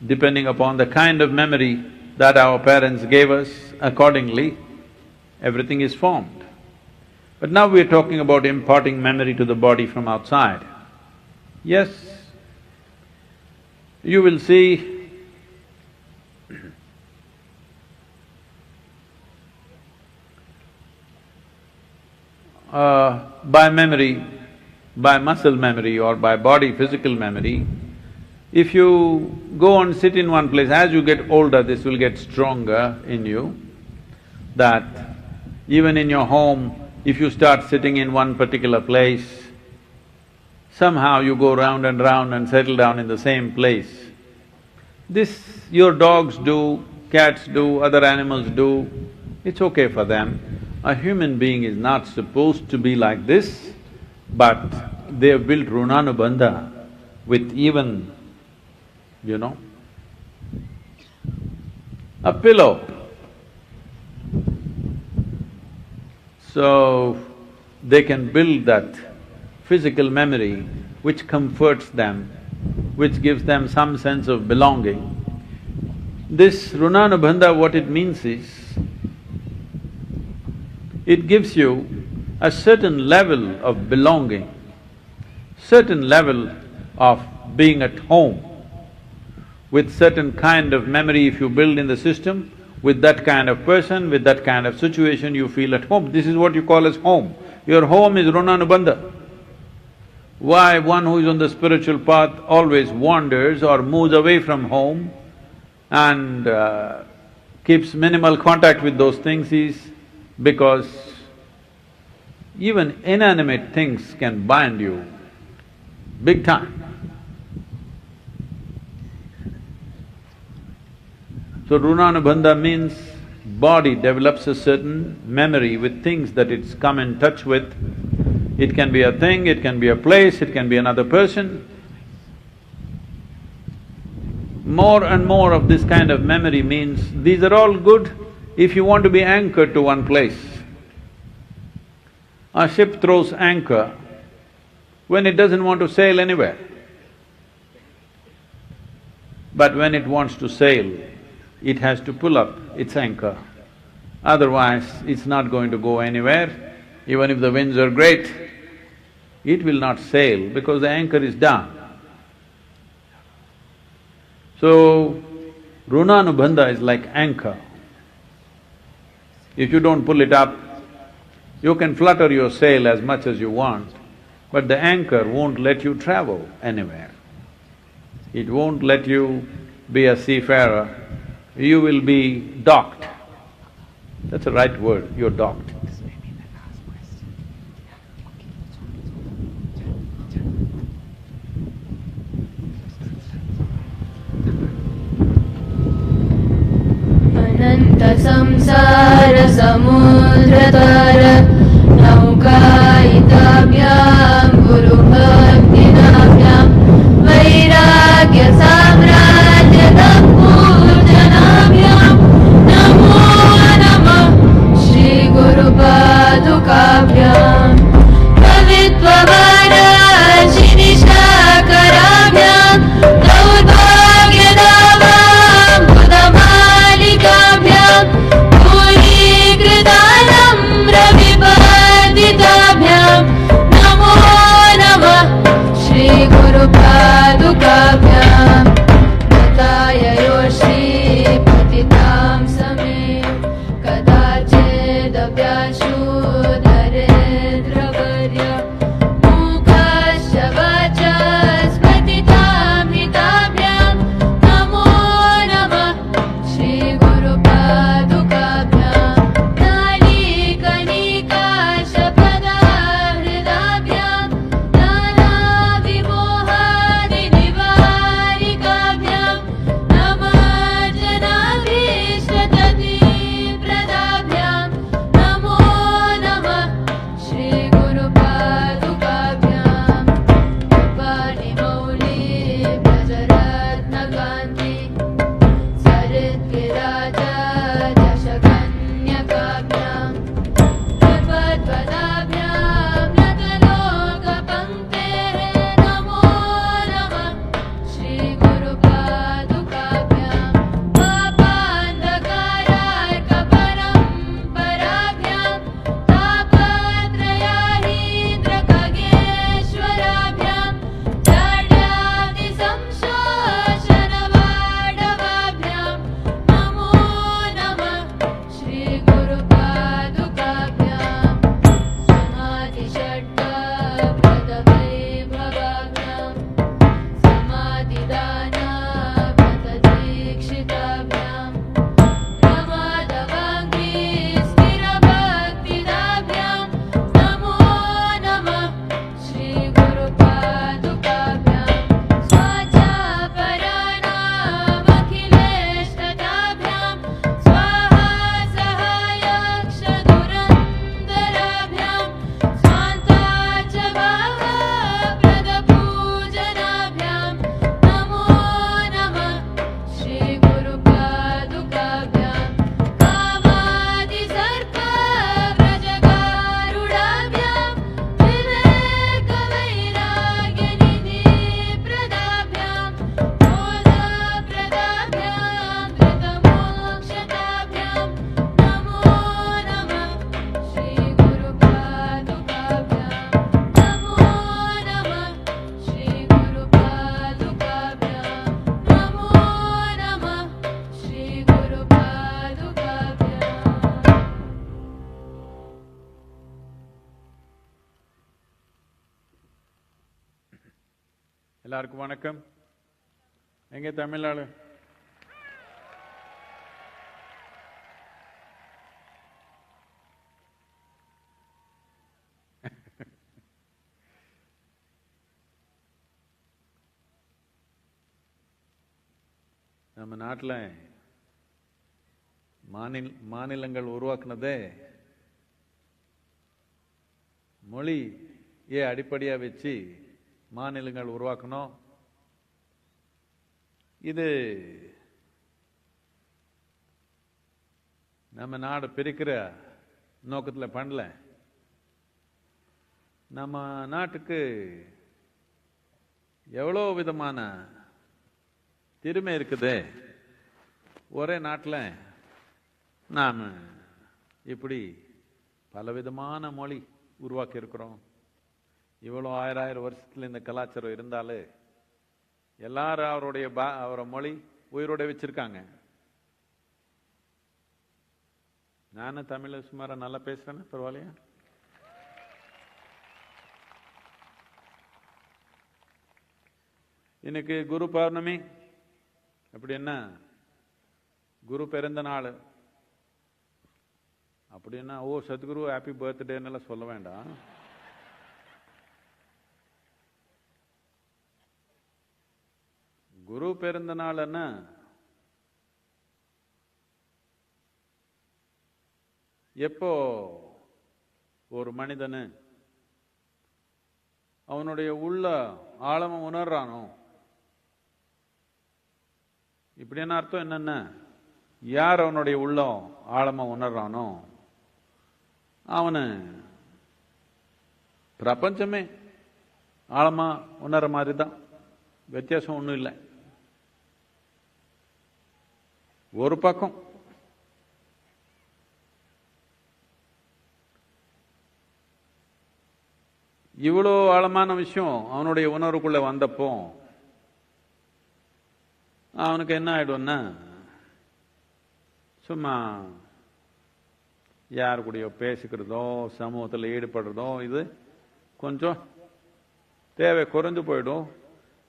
Depending upon the kind of memory that our parents gave us, accordingly, everything is formed. But now we're talking about imparting memory to the body from outside. Yes, you will see by memory, by muscle memory or by body physical memory, if you go and sit in one place, as you get older, this will get stronger in you, that even in your home, if you start sitting in one particular place, somehow you go round and settle down in the same place. This your dogs do, cats do, other animals do, it's okay for them. A human being is not supposed to be like this, but they have built runanubandha with even, a pillow. So, they can build that physical memory which comforts them, which gives them some sense of belonging. This runanubandha, what it means is, it gives you a certain level of belonging, certain level of being at home. With certain kind of memory if you build in the system, with that kind of person, with that kind of situation, you feel at home. This is what you call as home. Your home is runanubandha. Why one who is on the spiritual path always wanders or moves away from home and keeps minimal contact with those things is because even inanimate things can bind you big time. So runanubandha means body develops a certain memory with things that it's come in touch with. It can be a thing, it can be a place, it can be another person. More and more of this kind of memory means these are all good if you want to be anchored to one place. A ship throws anchor when it doesn't want to sail anywhere. But when it wants to sail, it has to pull up its anchor. Otherwise, it's not going to go anywhere. Even if the winds are great, it will not sail because the anchor is down. So, runanubandha is like anchor. If you don't pull it up, You can flutter your sail as much as you want, but the anchor won't let you travel anywhere. It won't let you be a seafarer, you will be docked. That's the right word, you're docked. अनंत संसार समुद्रतर नौकायिताभ्यां गुरुभक्तिनाभ्यां वैराग्य साम्राज्य पूजनाभ्यां नमो नमः श्री गुरुपादुकाभ्यां कवित्ववाराशिनि शाकराभ्यां दौर्भाग्यदावां बुधमालिकाभ्यां पूरीकृतालं रविवर्धिताभ्यां नमो नमः श्री गुरुपादुकाभ्यां गताययो श्रीपतितां समे कदाचिदभ्याशु दरिद्रवर्य मूकश्च वाचस्पतितां हिताभ्यां नमो नमः श्री गुरुपादुकाभ्यां नालीकनिकाशपदाहृदाभ्यां नानाविमोहादिनिवारिकाभ्यां नमर्जनाभीष्टततिप्रदाभ्यां नमो नमः श्री गुरुपादुकाभ्यां कृपाणिमौली व्रजरत्नकान्ति सरिद्गिराजा दशकन्यकाभ्यां प्रपद्वदाभ्यां नतलोकपङ्क्तेः नमो नमः श्री गुरुपादुकाभ्यां पापान्धकारार्कपरम्पराभ्यां तापत्रयाहीन्द्रखगेश्वराभ्यां जाड्यादिसंशोषणवाडवाभ्यां नमो नमः श्री गुरुपादुकाभ्यां समाधिषट्पदवैभवाभ्यां समाधिदानाव्रतदीक्षिताभ्यां प्रमादवाङ्घ्रिस्थिरभक्तिदाभ्यां नमो नमः श्री गुरुपादुकाभ्यां स्वाचापराणामखिलेष्टताभ्यां स्वाहा सहायक्षदुरन्दराभ्यां स्वान्ताच भावप्रदपूजनाभ्यां नमो नमः श्री गुरुपादुकाभ्यां कामादिसर्पव्रजगारुडाभ्यां विवेकवैराग्यनिधिप्रदाभ्यां बोधप्रदाभ्यां धृतमोक्षताभ्यां नमो नमः श्री गुरुपादुकाभ्यां नमो नमः श्री गुरुपादुकाभ्यां नमो नमः श्री गुरुपादुकाभ्यां எல்லாருக்கும் வணக்கம். எங்கே தமிழ்நாடு? நம்ம நாட்டில் மாநிலங்கள் உருவாக்குனதே மொழியை அடிப்படையா வச்சு மாநிலங்கள் உருவாக்கணும். இது நம்ம நாடு பிரிக்கிற நோக்கத்தில் பண்ணல. நம்ம நாட்டுக்கு எவ்வளோ விதமான திறமை இருக்குது. ஒரே நாட்டில் நாம் இப்படி பலவிதமான மொழி உருவாக்கி இருக்கிறோம். இவ்வளோ ஆயிரம் வருஷத்துல இந்த கலாச்சாரம் இருந்தாலும் எல்லாரும் அவரோட மொழி உயிரோட வச்சிருக்காங்க. நானும் தமிழ் சுமாரா நல்லா பேசுறேன்னு பரவாயில்லையா? இன்னைக்கு குரு பௌர்ணமி. அப்படி என்ன? குரு பிறந்த நாள். அப்படின்னா ஓ சத்குரு ஹாப்பி பர்த்டேன்னு சொல்ல வேண்டாம். குரு பிறந்த நாள்னா எப்போ ஒரு மனிதனு அவனுடைய உள்ள ஆழமா உணர்றானோ, இப்படின்னு அர்த்தம் என்னென்ன, யார் அவனுடைய உள்ளம் ஆழமா உணர்றானோ அவனு பிரபஞ்சமே ஆழமா உணர்ற மாதிரி தான், வித்தியாசம் ஒன்றும் இல்லை. ஒரு பக்கம் இவ்வளோ ஆழமான விஷயம் அவனுடைய உணர்வுக்குள்ள வந்தப்போ அவனுக்கு என்ன ஆயிடும்னா, சும்மா யாரு கூடயோ பேசிக்கிறதோ சமூகத்தில் ஈடுபடுறதோ இது கொஞ்சம் தேவை குறைஞ்சு போயிடும்.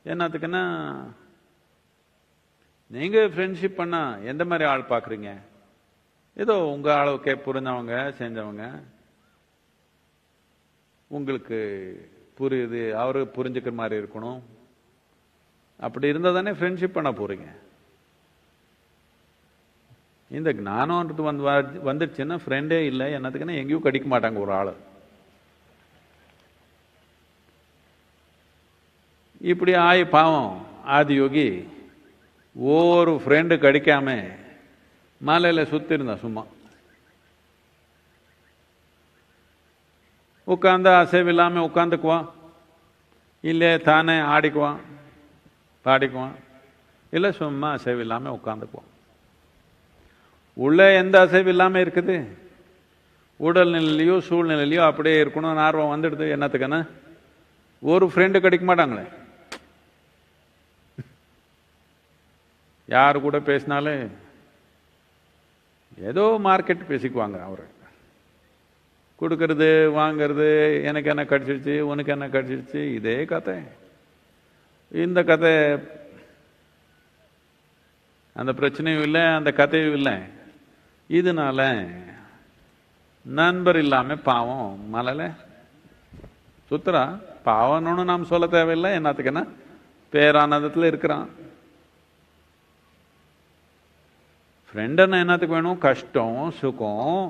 என்னத்துக்குன்னா, நீங்க ஃப்ரெண்ட்ஷிப் பண்ணா எந்த மாதிரி ஆள் பார்க்குறீங்க? ஏதோ உங்க அளவுக்கே புரிஞ்சவங்க செஞ்சவங்க, உங்களுக்கு புரியுது, அவரு புரிஞ்சுக்கிற மாதிரி இருக்கணும். அப்படி இருந்தால் தானே ஃப்ரெண்ட்ஷிப் பண்ண போறீங்க. இந்த ஞானம்ன்றது வந்துடுச்சுன்னா ஃப்ரெண்டே இல்லை, என்னத்துக்குன்னா எங்கேயும் கடிக்க மாட்டாங்க ஒரு ஆள். இப்படி ஆயி பாவம் ஆதியோகி ஒரு ஃப்ரெண்டு கடிக்காம மலையில சுத்தி இருந்தான். சும்மா உட்காந்து அசைவில்லாம உட்காந்துக்குவான், இல்லை தானே ஆடிக்குவான் பாடிக்குவான், இல்லை சும்மா அசைவில்லாம உட்காந்துக்குவான். உள்ள எந்த அசைவு இல்லாம இருக்குது, உடல்நிலையிலையோ சூழ்நிலையிலையோ அப்படியே இருக்கணும்னு ஆர்வம் வந்துடுது. என்னத்துக்குன்னா ஒரு ஃப்ரெண்டு கிடைக்க மாட்டாங்களே. யாரு கூட பேசினாலும் ஏதோ மார்க்கெட் பேசிக்குவாங்க. அவரு கொடுக்கறது வாங்கிறது, எனக்கு என்ன கடிச்சிருச்சு உனக்கு என்ன கடிச்சிருச்சு, இதே கதை. இந்த கதை அந்த பிரச்சனையும் இல்லை, அந்த கதையும் இல்லை. இதனால நண்பர் இல்லாம பாவம் மலையில சுத்துறா. பாவம்னு நாம் சொல்ல தேவையில்லை, என்னத்துக்குன்னா பேரானந்தத்தில் இருக்கிறான். ஃப்ரெண்டுன்னு என்னத்துக்கு வேணும்? கஷ்டம் சுகம்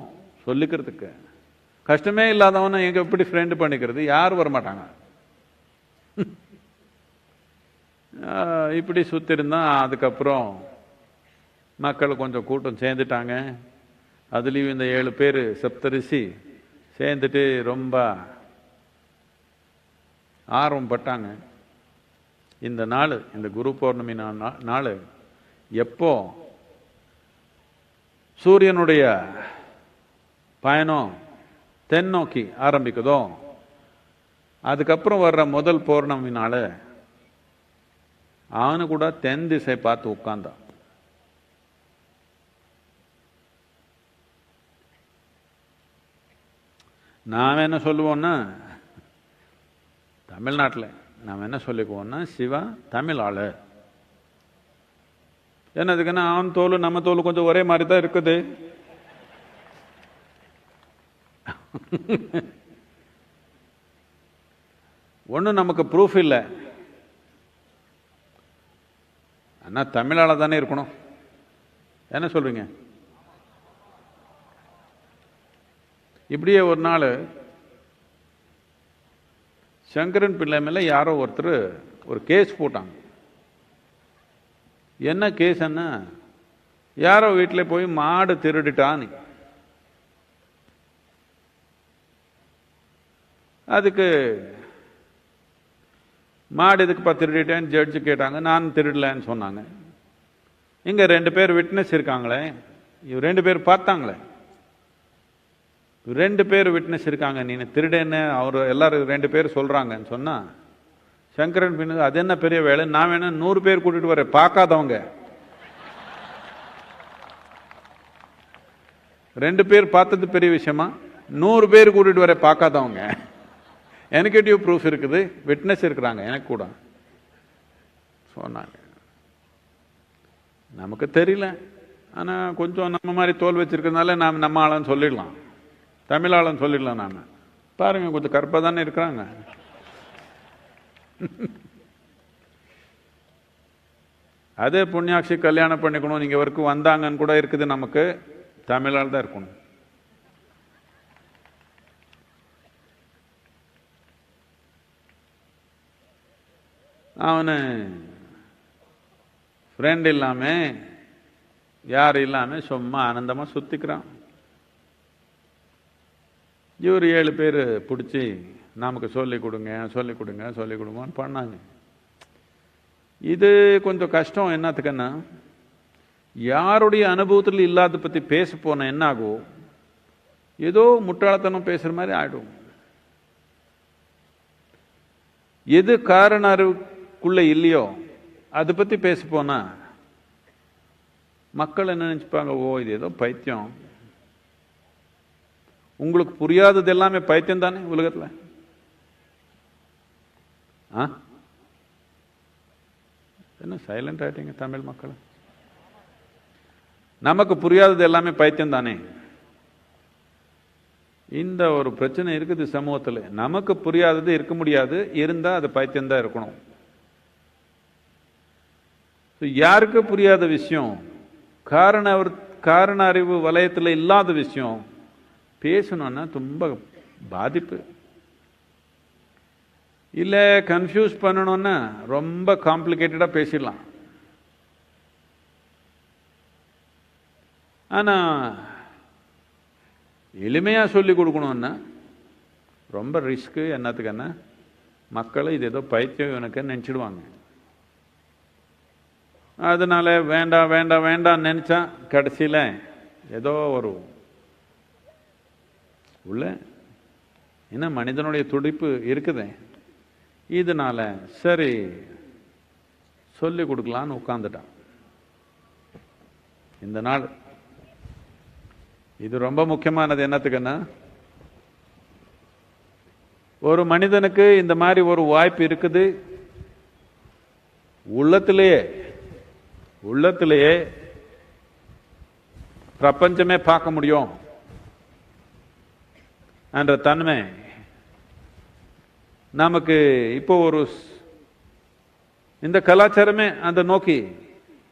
சொல்லிக்கிறதுக்கு. கஷ்டமே இல்லாதவனை எங்க எப்படி ஃப்ரெண்டு பண்ணிக்கிறது? யாரும் வரமாட்டாங்க. இப்படி சுத்தி இருந்தா அதுக்கப்புறம் மக்கள் கொஞ்சம் கூட்டம் சேர்ந்துட்டாங்க. அதுலேயும் இந்த 7 பேர் சப்தரிசி சேர்ந்துட்டு ரொம்ப ஆர்வம் பட்டாங்க. இந்த நாள், இந்த குரு பௌர்ணமி நாள் எப்போ சூரியனுடைய பயணம் தென் நோக்கி ஆரம்பிக்குதோ, அதுக்கப்புறம் வர்ற முதல் பௌர்ணமி நாள் அவனு கூட தென் திசை பார்த்து உட்கார்ந்தான். நாம் என்ன சொல்லுவோம்னா, தமிழ்நாட்டில் நாம் என்ன சொல்லிக்குவோம்னா, சிவா தமிழ் ஆளு. என்னதுக்குன்னா அவன் தோல் நம்ம தோல் கொஞ்சம் ஒரே மாதிரி தான் இருக்குது. ஒன்றும் நமக்கு ப்ரூஃப் இல்லை, ஆனா தமிழால தானே இருக்கணும். என்ன சொல்றீங்க? இப்படியே ஒரு நாள் சங்கரன் பிள்ளை மேல யாரோ ஒருத்தர் ஒரு கேஸ் போட்டாங்க. என்ன கேஸ்ன்னா, யாரோ வீட்டில் போய் மாடு திருடிட்டான்னு. அதுக்கு மாடு எதுக்குப்பா திருடிட்டேன்னு ஜட்ஜு கேட்டாங்க. நான் திருடலன்னு சொன்னாங்க. இங்க 2 பேர் விட்னஸ் இருக்காங்களே, 2 பேர் பார்த்தாங்களே, 2 பேர் விட்னஸ் இருக்காங்க, நீ திருடேன்னு அவர் எல்லாரும் 2 பேர் சொல்றாங்கன்னு சொன்னா, சங்கரன் பின்ன அது என்ன பெரிய வேலை, நான் வேணா 100 பேர் கூட்டிட்டு வரேன் பார்க்காதவங்க. 2 பேர் பார்த்தது பெரிய விஷயமா, 100 பேர் கூட்டிட்டு வர பார்க்காதவங்க. எனக்கு ப்ரூஃப் இருக்குது, விட்னஸ் இருக்கிறாங்க எனக்கு கூட. சொன்னாங்க. நமக்கு தெரியல, ஆனால் கொஞ்சம் நம்ம மாதிரி தோல் வச்சிருக்கிறதுனால நாம் நம்ம ஆளுன்னு சொல்லிடலாம், தமிழ் ஆளுன்னு சொல்லிடலாம். நான் பாருங்க கொஞ்சம் கருப்பாக தானே இருக்கிறாங்க. அதே புண்ணியாட்சி கல்யாணம் பண்ணிக்கணும் நீங்க வரைக்கும் வந்தாங்கன்னு கூட இருக்குது. நமக்கு தமிழால் தான் இருக்கணும். அவனு ஃப்ரெண்ட் இல்லாம யார் இல்லாம சும்மா ஆனந்தமா சுத்திக்கிறான். இவர் 7 பேர் பிடிச்சி நமக்கு சொல்லிக் கொடுங்க சொல்லிக் கொடுங்க சொல்லிக் கொடுங்கன்னு பண்ணாங்க. இது கொஞ்சம் கஷ்டம். என்னத்துக்குன்னா யாருடைய அனுபவத்தில் இல்லாத பத்தி பேச போன என்ன ஆகும், ஏதோ முட்டாளத்தனம் பேசுற மாதிரி ஆயிடும். எது காரண அறிவுக்குள்ள இல்லையோ அதை பத்தி பேச போனா மக்கள் என்ன நினைச்சுப்பாங்க, ஓ இது ஏதோ பைத்தியம். உங்களுக்கு புரியாதது எல்லாமே பைத்தியம் தானே உலகத்துல. என்ன சைலண்ட் ஆயிட்டீங்க தமிழ் மக்கள்? நமக்கு புரியாதது எல்லாமே பைத்தியம் தானே. இந்த ஒரு பிரச்சனை இருக்குது சமூகத்தில். நமக்கு புரியாதது இருக்க முடியாது, இருந்தா அது பைத்தியம் தான் இருக்கணும். யாருக்கு புரியாத விஷயம், காரண அறிவு வலயத்தில் இல்லாத விஷயம் பேசணும்னா ரொம்ப பாதிப்பு. இல்ல கன்ஃபியூஸ் பண்ணணும்னா ரொம்ப காம்ப்ளிகேட்டடா பேசிடலாம். ஆனா எளிமையா சொல்லி கொடுக்கணும்னா ரொம்ப ரிஸ்க்கு. என்னத்துக்குன்னா மக்களை இது ஏதோ பைத்தியம் எனக்கு நினைச்சிடுவாங்க. அதனால வேண்டாம் வேண்டாம் வேண்டாம் நினைச்சா கடைசியில ஏதோ ஒரு உள்ள என்ன மனிதனுடைய துடிப்பு இருக்குது. இதனால சரி சொல்லி கொடுக்கலான்னு உட்கார்ந்துட்டான். இந்த நாள் இது ரொம்ப முக்கியமானது. என்னத்துக்குன்னா ஒரு மனிதனுக்கு இந்த மாதிரி ஒரு வாய்ப்பு இருக்குது. உள்ளத்திலேயே பிரபஞ்சமே பார்க்க முடியும் என்ற தன்மை நமக்கு இப்போ ஒரு இந்த கலாச்சாரமே அந்த நோக்கி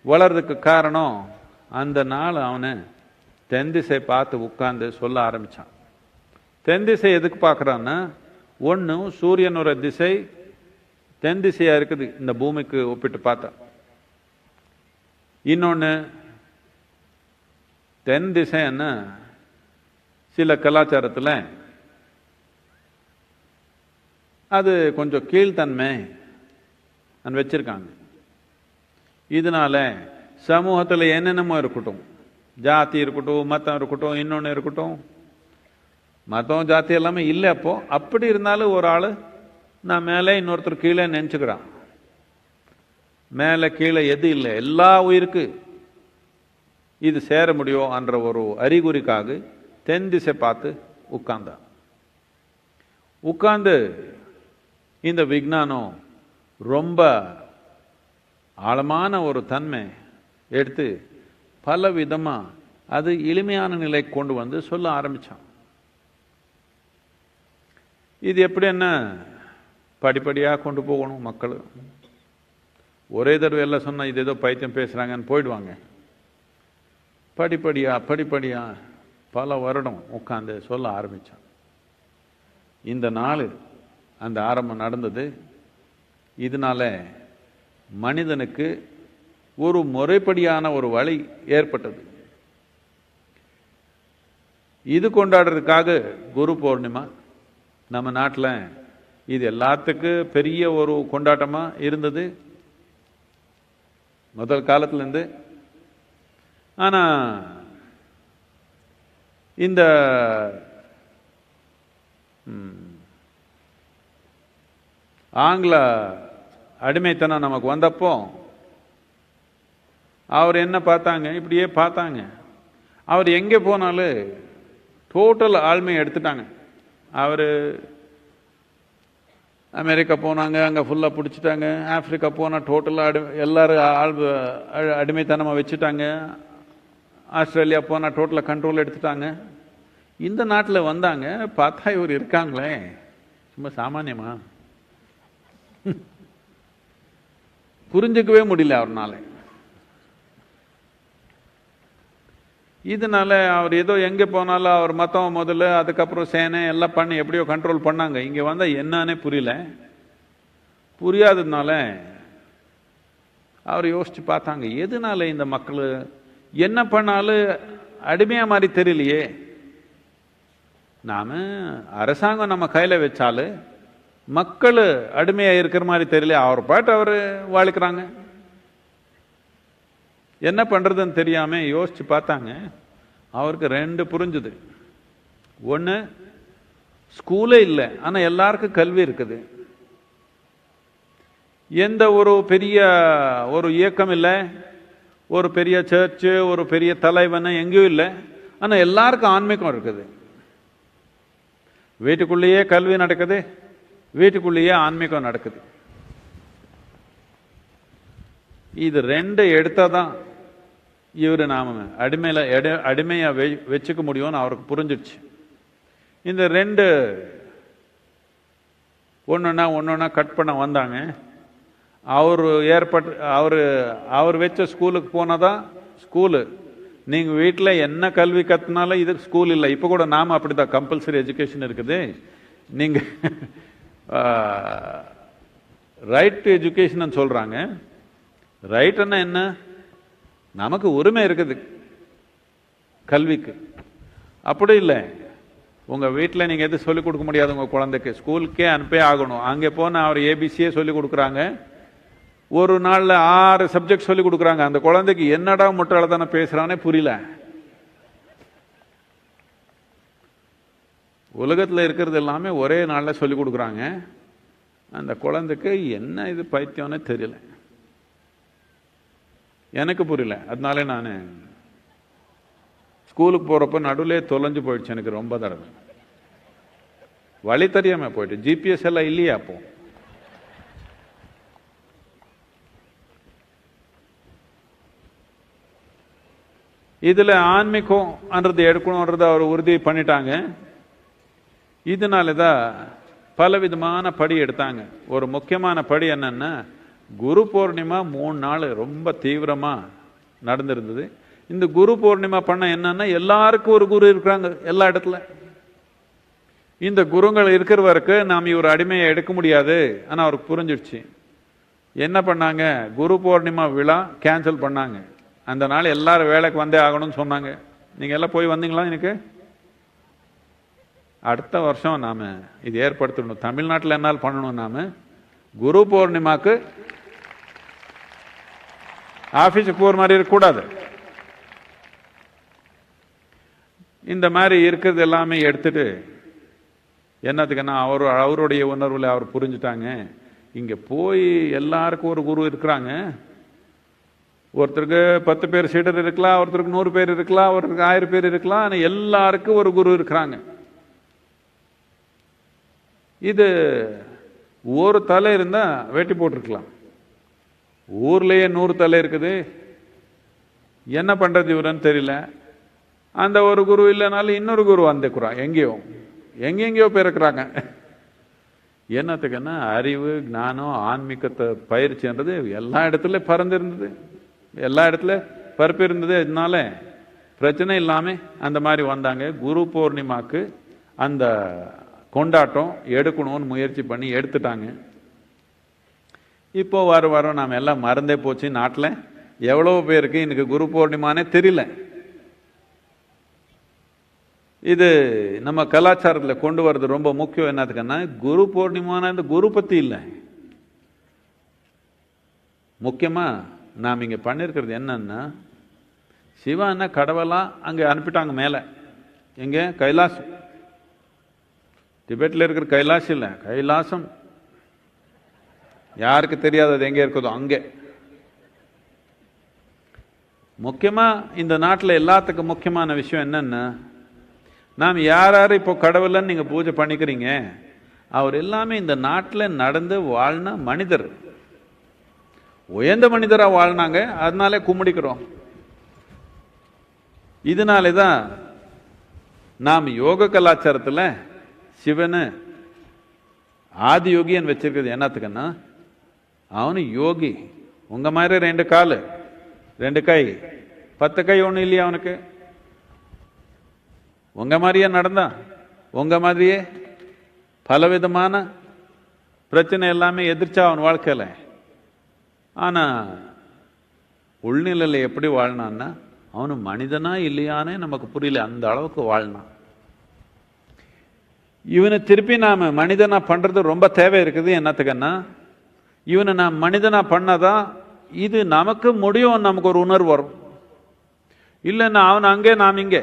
வளர்றதுக்கு காரணம் அந்த நாள் அவனை தென் திசை பார்த்து உட்கார்ந்து சொல்ல ஆரம்பிச்சான். தென் திசை எதுக்கு பார்க்கறான்னா, ஒன்று சூரியனோட திசை தென் திசையா இருக்குது இந்த பூமிக்கு ஒப்பிட்டு பார்த்தா. இன்னொன்று தென் திசைன்னா சில கலாச்சாரத்தில் அது கொஞ்சம் கீழ்த்தன்மை வச்சிருக்காங்க. இதனால சமூகத்தில் என்னென்னமோ இருக்கட்டும், ஜாதி இருக்கட்டும், மதம் இருக்கட்டும், இன்னொன்று இருக்கட்டும், மதம் ஜாதி எல்லாமே இல்லை. அப்போ அப்படி இருந்தாலும் ஒரு ஆள் நான் மேலே இன்னொருத்தர் கீழே நினைச்சுக்கிறான். மேலே கீழே எது இல்லை, எல்லா உயிருக்கு இது சேர முடியும் என்ற ஒரு அறிகுறிக்காக தென் திசை பார்த்து உட்கார்ந்து இந்த விஞ்ஞானம் ரொம்ப ஆழமான ஒரு தன்மை எடுத்து பல விதமா அது எளிமையான நிலை கொண்டு வந்து சொல்ல ஆரம்பிச்சான். இது எப்படி என்ன படிப்படியா கொண்டு போகணும். மக்கள் ஒரே தடவை எல்லாம் சொன்னா இது ஏதோ பைத்தியம் பேசுறாங்கன்னு போயிடுவாங்க. படிப்படியா பல வருடம் உட்கார்ந்து சொல்ல ஆரம்பிச்சான். இந்த நாள் அந்த ஆரம்பம் நடந்தது. இதனால மனிதனுக்கு ஒரு முறைப்படியான ஒரு வழி ஏற்பட்டது. இது கொண்டாடுறதுக்காக குரு பௌர்ணிமா நம்ம நாட்டில் இது எல்லாத்துக்கும் பெரிய ஒரு கொண்டாட்டமா இருந்தது முதல் காலத்திலேருந்து. ஆனா இந்த ஆங்கில அடிமைத்தனம் நமக்கு வந்தப்போ அவர் என்ன பார்த்தாங்க, இப்படியே பார்த்தாங்க. அவர் எங்கே போனாலும் டோட்டல் ஆழ்மையை எடுத்துட்டாங்க. அவர் அமெரிக்கா போனாங்க, அங்கே ஃபுல்லாக பிடிச்சிட்டாங்க. ஆப்பிரிக்கா போனால் டோட்டலாக எல்லாரும் அடிமைத்தனமாக வச்சுட்டாங்க. ஆஸ்திரேலியா போனால் டோட்டலாக கண்ட்ரோல் எடுத்துட்டாங்க. இந்த நாட்டில் வந்தாங்க, பார்த்தா இவர் இருக்காங்களே, சும்மா சாமானியமா? புரிஞ்சுக்கவே முடியல அவர்னால. இதனால அவர் ஏதோ எங்கே போனாலும் அவர் மத்தம் முதல்ல, அதுக்கப்புறம் சேனை எல்லாம் பண்ணி எப்படியோ கண்ட்ரோல் பண்ணாங்க. இங்கே வந்தால் என்னன்னே புரியல. புரியாததுனால அவர் யோசிச்சு பார்த்தாங்க, எதனால இந்த மக்கள் என்ன பண்ணாலும் அடிமையா மாதிரி தெரியலையே. நாம அரசாங்கம் நம்ம கையில வச்சாலும் மக்கள் அடிமையா இருக்கிற மாதிரி தெரியல. அவர் பாட்டு அவர் வாழ்க்கிறாங்க. என்ன பண்றதுன்னு தெரியாம யோசிச்சு பார்த்தாங்க. அவருக்கு ரெண்டு புரிஞ்சுது. ஒன்று, ஸ்கூலே இல்லை, ஆனால் எல்லாருக்கும் கல்வி இருக்குது. எந்த ஒரு பெரிய ஒரு இயக்கம் இல்லை, ஒரு பெரிய சர்ச்சு, ஒரு பெரிய தலைவன் எங்கேயும் இல்லை, ஆனால் எல்லாருக்கும் ஆன்மீகம் இருக்குது. வீட்டுக்குள்ளேயே கல்வி நடக்குது, வீட்டுக்குள்ளேயே ஆன்மீகம் நடக்குது. இது ரெண்டு எடுத்தாதான் இவர் நாம அடிமையா வச்சுக்க முடியும்னு அவருக்கு புரிஞ்சிடுச்சு. இந்த ரெண்டு ஒன்னொன்னா கட் பண்ண வந்தாங்க. அவர் வச்ச ஸ்கூலுக்கு போனதான் ஸ்கூலு. நீங்க வீட்டில் என்ன கல்வி கத்துனாலும் இது ஸ்கூல் இல்லை. இப்போ கூட நாம அப்படிதான், கம்பல்சரி எஜுகேஷன் இருக்குது. நீங்க ரைட் டு எஜுகேஷன் சொல்றாங்க. ரைட்னா என்ன? நமக்கு உரிமை இருக்குது கல்விக்கு. அப்படி இல்லை, உங்க வீட்டில் நீங்க எது சொல்லிக் கொடுக்க முடியாது உங்க குழந்தைக்கு, ஸ்கூலுக்கே அனுப்பே ஆகணும். அங்கே போன அவர் ஏபிசியே சொல்லி கொடுக்குறாங்க. ஒரு நாள்ல 6 சப்ஜெக்ட் சொல்லி கொடுக்குறாங்க. அந்த குழந்தைக்கு என்னடா முட்டாளதானே பேசுறானே புரியல. உலகத்தில் இருக்கிறது எல்லாமே ஒரே நாள்ல சொல்லி கொடுக்குறாங்க. அந்த குழந்தைக்கு என்ன இது பைத்தியம்னே தெரியல, எனக்கு புரியல. அதனால நான் ஸ்கூலுக்கு போறப்ப நடுவிலே தொலைஞ்சு போயிடுச்சு. எனக்கு ரொம்ப தடவை வழி தெரியாம போயிட்டு. ஜிபிஎஸ் எல்லாம் இல்லையா அப்போ. இதுல ஆன்மீகம்ன்றது எடுக்கணும்ன்றது அவர் உறுதி பண்ணிட்டாங்க. இதனாலதான் பலவிதமான படி எடுத்தாங்க. ஒரு முக்கியமான படி என்னன்னா, குரு பௌர்ணிமா 3 நாள் ரொம்ப தீவிரமா நடந்திருந்தது. இந்த குரு பௌர்ணிமா பண்ண என்னன்னா, எல்லாருக்கும் ஒரு குரு இருக்கிறாங்க எல்லா இடத்துல. இந்த குருங்கள் இருக்கிறவருக்கு நாம் இவர் அடிமையை எடுக்க முடியாது. ஆனா அவருக்கு புரிஞ்சிடுச்சு. என்ன பண்ணாங்க, குரு பௌர்ணிமா விழா கேன்சல் பண்ணாங்க. அந்த நாள் எல்லாரும் வேலைக்கு வந்தே ஆகணும்னு சொன்னாங்க. நீங்க எல்லாம் போய் வந்தீங்களா? எனக்கு அடுத்த வருஷம் நாம இது ஏற்படுத்தணும். தமிழ்நாட்டில் என்னால் பண்ணணும். நாம குரு பௌர்ணிமாக்கு ஆபீஸுக்கு போற மாதிரி இருக்கக்கூடாது. இந்த மாதிரி இருக்கிறது எல்லாமே எடுத்துட்டு என்னத்துக்குன்னா, அவருடைய உணர்வுல அவர் புரிஞ்சுட்டாங்க. இங்க போய் எல்லாருக்கும் ஒரு குரு இருக்கிறாங்க. ஒருத்தருக்கு 10 பேர் சீடர் இருக்கலாம், ஒருத்தருக்கு 100 பேர் இருக்கலாம், ஒருத்தருக்கு 1000 பேர் இருக்கலாம். ஆனா எல்லாருக்கும் ஒரு குரு இருக்கிறாங்க. இது ஒரு தலை இருந்தா வெட்டி போட்டிருக்கலாம். ஊர்லயே 100 தலை இருக்குது. என்ன பண்றது இவருன்னு தெரியல. அந்த ஒரு குரு இல்லைனாலும் இன்னொரு குரு வந்துக்கிறான். எங்கெங்கயோ பிறக்கிறாங்க. என்னத்துக்குன்னா, அறிவு, ஞானம், ஆன்மீகத்தை பயிற்சின்றது எல்லா இடத்துல பறந்திருந்தது, எல்லா இடத்துல பரப்பி இருந்தது. இதனால பிரச்சனை இல்லாம அந்த மாதிரி வந்தாங்க. குரு பௌர்ணிமாக்கு அந்த கொண்டாட்டம் எடுக்கணும்னு முயற்சி பண்ணி எடுத்துட்டாங்க. இப்போ வரும் நாம எல்லாம் மறந்தே போச்சு. நாட்டில் எவ்வளவு பேருக்கு இன்னைக்கு குரு பௌர்ணிமானே தெரியல. இது நம்ம கலாச்சாரத்தில் கொண்டு வர்றது ரொம்ப முக்கியம். என்னதுக்குன்னா, குரு பௌர்ணிமான இந்த குரு பத்தி இல்லை. முக்கியமா நாம் இங்க பண்ணிருக்கிறது என்னன்னா, சிவான்னா கடவுளா அங்க அனுப்பிட்டாங்க மேல. எங்க? கைலாசம். டிபெட்ல இருக்கிற கைலாசம் இல்லை, கைலாசம் யாருக்கு தெரியாதது எங்க இருக்குதோ அங்கே. முக்கியமா இந்த நாட்டில் எல்லாத்துக்கும் முக்கியமான விஷயம் என்னன்னா, நாம் யார் இப்போ கடவுள்னு நீங்க பூஜை பண்ணிக்கிறீங்க, அவர் எல்லாமே இந்த நாட்டில் நடந்து வாழ்ன மனிதர். உயர்ந்த மனிதராக வாழ்னாங்க, அதனாலே கும்பிடிக்கிறோம். இதனாலே தான் நாம் யோக கலாச்சாரத்தில் சிவனை ஆதி யோகின்னு வச்சிருக்கிறது. என்னத்துக்குன்னா அவனு யோகி. உங்க மாதிரி 2 கால் 2 கை 10 கை ஒன்றும் இல்லையா அவனுக்கு? உங்க மாதிரியே நடந்தான், உங்க மாதிரியே பலவிதமான பிரச்சனை எல்லாமே எதிர்ச்சா அவன் வாழ்க்கையில. ஆனா உள்நிலையில் எப்படி வாழ்னான்னா அவனு மனிதனா இல்லையானே நமக்கு புரியல, அந்த அளவுக்கு வாழ்னான். இவனை திருப்பி நாம மனிதனா பண்றது ரொம்ப தேவை இருக்குது. என்னத்துக்குன்னா இவனை நாம் மனிதனா பண்ணாதான் இது நமக்கு முடியும், நமக்கு ஒரு உணர்வு வரும். இல்லைன்னா அவன் அங்கே நாம் இங்கே.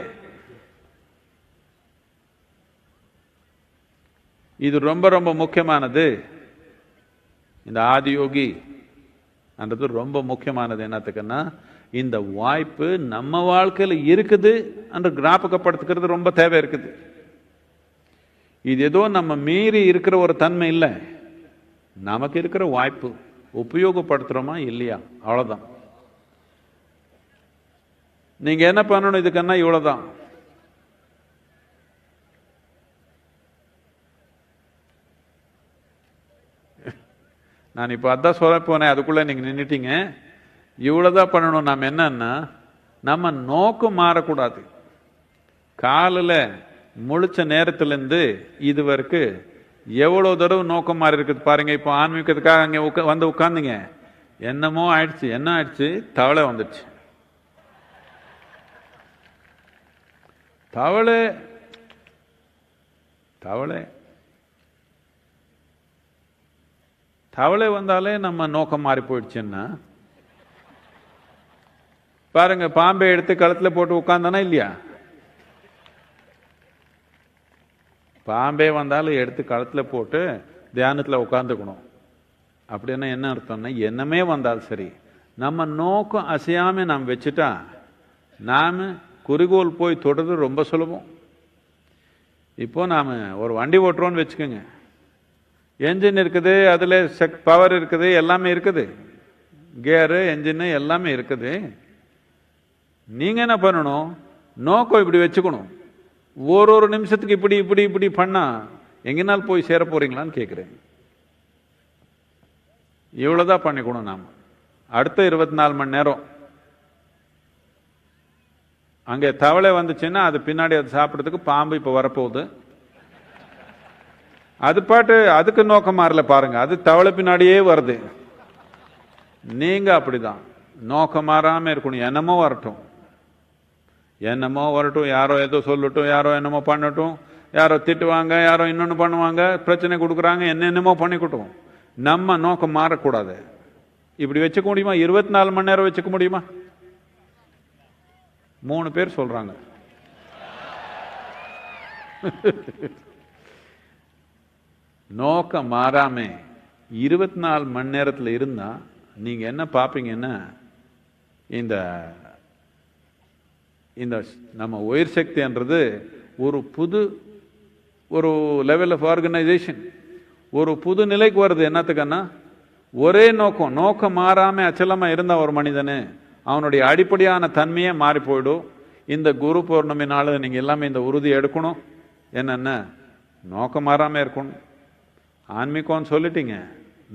இது ரொம்ப ரொம்ப முக்கியமானது. இந்த ஆதியோகி என்றது ரொம்ப முக்கியமானது. என்னத்துக்குன்னா இந்த வாய்ப்பு நம்ம வாழ்க்கையில் இருக்குது என்று ஞாபகப்படுத்துக்கிறது ரொம்ப தேவை இருக்குது. இது ஏதோ நம்ம மீறி இருக்கிற ஒரு தன்மை இல்லை, நமக்கு இருக்கிற வாய்ப்பு உபயோகப்படுத்துறோமா இல்லையா, அவ்வளவுதான். நீங்க என்ன பண்ணணும் இதுக்குன்னா இவ்வளவுதான். நான் இப்போ அதான் சொல்ல போனேன், அதுக்குள்ள நீங்க நின்றுட்டீங்க. இவ்வளவுதான் பண்ணணும். நாம் என்னன்னா நம்ம நோக்கம் மாறக்கூடாது. காலில் முழிச்ச நேரத்திலேருந்து இது வரைக்கும் எவ்வளவு தடவை நோக்கம் மாறி இருக்குது பாருங்க. இப்போ ஆன்மீகத்துக்காக அங்கே வந்து உட்காந்துங்க, என்னமோ ஆயிடுச்சு. என்ன ஆயிடுச்சு? தவளை வந்துடுச்சு. தவளை தவளை தவளை வந்தாலே நம்ம நோக்கம் மாறி போயிடுச்சுன்னா பாருங்க, பாம்பை எடுத்து கழுத்துல போட்டு உட்கார்ந்தானா இல்லையா? பாம்பே வந்தாலும் எடுத்து கழுத்துல போட்டு தியானத்தில் உட்காந்துக்கணும். அப்படின்னா என்ன அர்த்தம்னா, என்னமே வந்தாலும் சரி நம்ம நோக்கம் அசையாம நாம் வச்சுட்டா நாம் குறிக்கோள் போய் தொடுறது ரொம்ப சுலபம். இப்போ நாம் ஒரு வண்டி ஓட்டுறோன்னு வச்சுக்கோங்க, என்ஜின் இருக்குது, அதில் பவர் இருக்குது, எல்லாமே இருக்குது, கியரு என்ஜின்னு எல்லாமே இருக்குது. நீங்கள் என்ன பண்ணணும்? நோக்கம் இப்படி வச்சுக்கணும். ஒரு நிமிஷத்துக்கு இப்படி இப்படி இப்படி பண்ணா எங்கேனாலும் போய் சேர போறீங்களான்னு கேட்குறேன். இவ்வளோதான் பண்ணிக்கணும். நாம் அடுத்த 24 மணி நேரம் அங்கே தவளை வந்துச்சுன்னா அது பின்னாடி அது சாப்பிட்றதுக்கு பாம்பு இப்போ வரப்போகுது. அது பாட்டு அதுக்கு நோக்கம் மாறல பாருங்க, அது தவளை பின்னாடியே வருது. நீங்க அப்படிதான் நோக்கம் மாறாம இருக்கணும். என்னமோ வரட்டும், என்னமோ வரட்டும், யாரோ ஏதோ சொல்லட்டும், யாரோ என்னமோ பண்ணட்டும், யாரோ திட்டுவாங்க, யாரோ இன்னொன்று பண்ணுவாங்க, பிரச்சனை கொடுக்குறாங்க, என்னென்னமோ பண்ணிக்கிட்டோம். நம்ம நோக்கம் மாறக்கூடாது. இப்படி வச்சுக்க முடியுமா? 24 மணி நேரம் வச்சுக்க முடியுமா? 3 பேர் சொல்றாங்க. நோக்கம் மாறாம 24 மணி நேரத்தில் இருந்தா நீங்க என்ன பார்ப்பீங்கன்னா, இந்த இந்த நம்ம உயிர் சக்தின்றது ஒரு லெவல் ஆஃப் ஆர்கனைசேஷன், ஒரு புது நிலைக்கு வருது. என்னத்துக்குன்னா ஒரே நோக்கம் மாறாம அச்சலமா இருந்தா ஒரு மனிதனு அவனுடைய அடிப்படையான தன்மையே மாறி போயிடும். இந்த குரு பௌர்ணமி நாள் நீங்க எல்லாமே இந்த உறுதி எடுக்கணும். என்னென்ன நோக்கம் மாறாம இருக்கணும். ஆன்மீகம்னு சொல்லிட்டீங்க,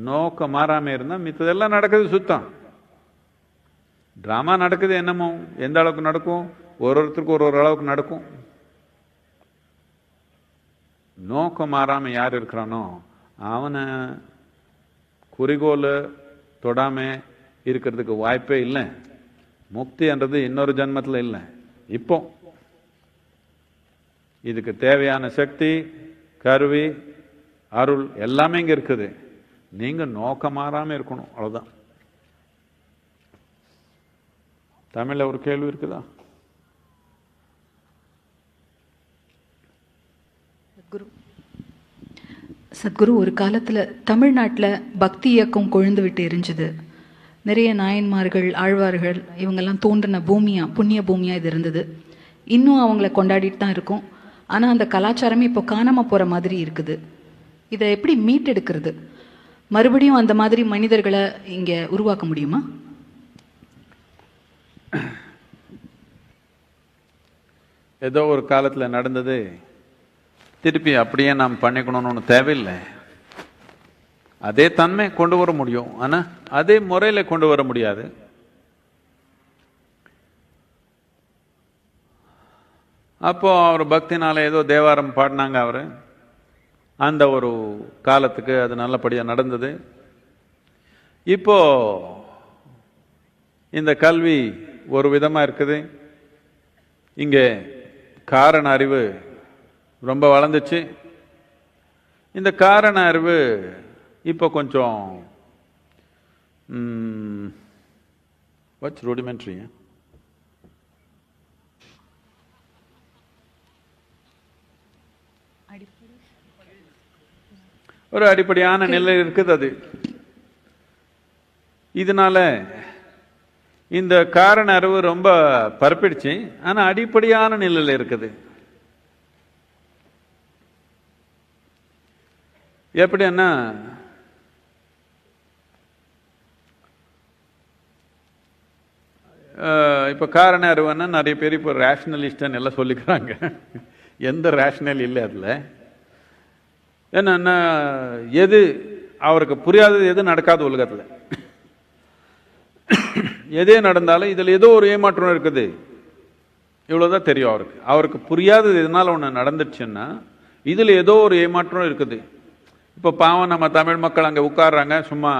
நோக்கம் மாறாம இருந்தா மித்ததெல்லாம் நடக்குது சுத்தம். டிராமா நடக்குது, என்னமோ எந்த அளவுக்கு நடக்கும், ஒருத்தருக்கு ஒரு அளவுக்கு நடக்கும். நோக்கம் மாறாம யார் இருக்கிறானோ அவனை குறிக்கோள் தொடாம இருக்கிறதுக்கு வாய்ப்பே இல்லை. முக்தி என்றது இன்னொரு ஜன்மத்தில் இல்லை. இப்போ இதுக்கு தேவையான சக்தி, கருவி, அருள் எல்லாமே இங்க இருக்குது. நீங்க நோக்கம் மாறாம இருக்கணும், அவ்வளவுதான். தமிழ்ல ஒரு கேள்வி இருக்குதா? சத்குரு, ஒரு காலத்தில் தமிழ்நாட்டில் பக்தி இயக்கம் கொழுந்து விட்டு எரிஞ்சுது. நிறைய நாயன்மார்கள், ஆழ்வார்கள் இவங்கெல்லாம் தோன்றின பூமியா, புண்ணிய பூமியா இது இருந்தது. இன்னும் அவங்கள கொண்டாடிட்டு தான் இருக்கும். ஆனால் அந்த கலாச்சாரமே இப்போ காணாமல் போகிற மாதிரி இருக்குது. இதை எப்படி மீட்டெடுக்கிறது? மறுபடியும் அந்த மாதிரி மனிதர்களை இங்க உருவாக்க முடியுமா? ஏதோ ஒரு காலத்துல நடந்தது திருப்பி அப்படியே நாம் பண்ணிக்கணும்னு ஒன்று தேவையில்லை. அதே தன்மை கொண்டு வர முடியும், ஆனா அதே முறையில கொண்டு வர முடியாது. அப்போ அவர் பக்தினால ஏதோ தேவாரம் பாடினாங்க அவரு. அந்த ஒரு காலத்துக்கு அது நல்லபடியா நடந்தது. இப்போ இந்த கல்வி ஒரு விதமா இருக்குது. இங்கே காரண அறிவு ரொம்ப வளர்ந்துச்சு. இந்த காரண அறிவு இப்போ கொஞ்சம் what's rudimentary? ஒரு அடிப்படையான நிலை இருக்குது அது. இதனால இந்த காரண அறிவு ரொம்ப பரப்பிடுச்சு, ஆனா அடிப்படையான நிலையில இருக்குது. எப்படின்னா இப்ப காரண அறிவுன்னா நிறைய பேர் இப்போ ரேஷனலிஸ்ட்னு எல்லாம் சொல்லிக்கிறாங்க. எந்த ரேஷனல் இல்லை அதுல. என்னன்னா எது அவருக்கு புரியாதது எது நடக்காது உலகத்துல. எதே நடந்தாலும் இதுல ஏதோ ஒரு ஏமாற்றம் இருக்குது, இவ்வளவுதான் தெரியும் அவருக்கு. அவருக்கு புரியாதது எதனால ஒண்ணு நடந்துச்சுன்னா இதுல ஏதோ ஒரு ஏமாற்றம் இருக்குது. இப்ப பாவம் நம்ம தமிழ் மக்கள் அங்க உட்கார்றாங்க, சும்மா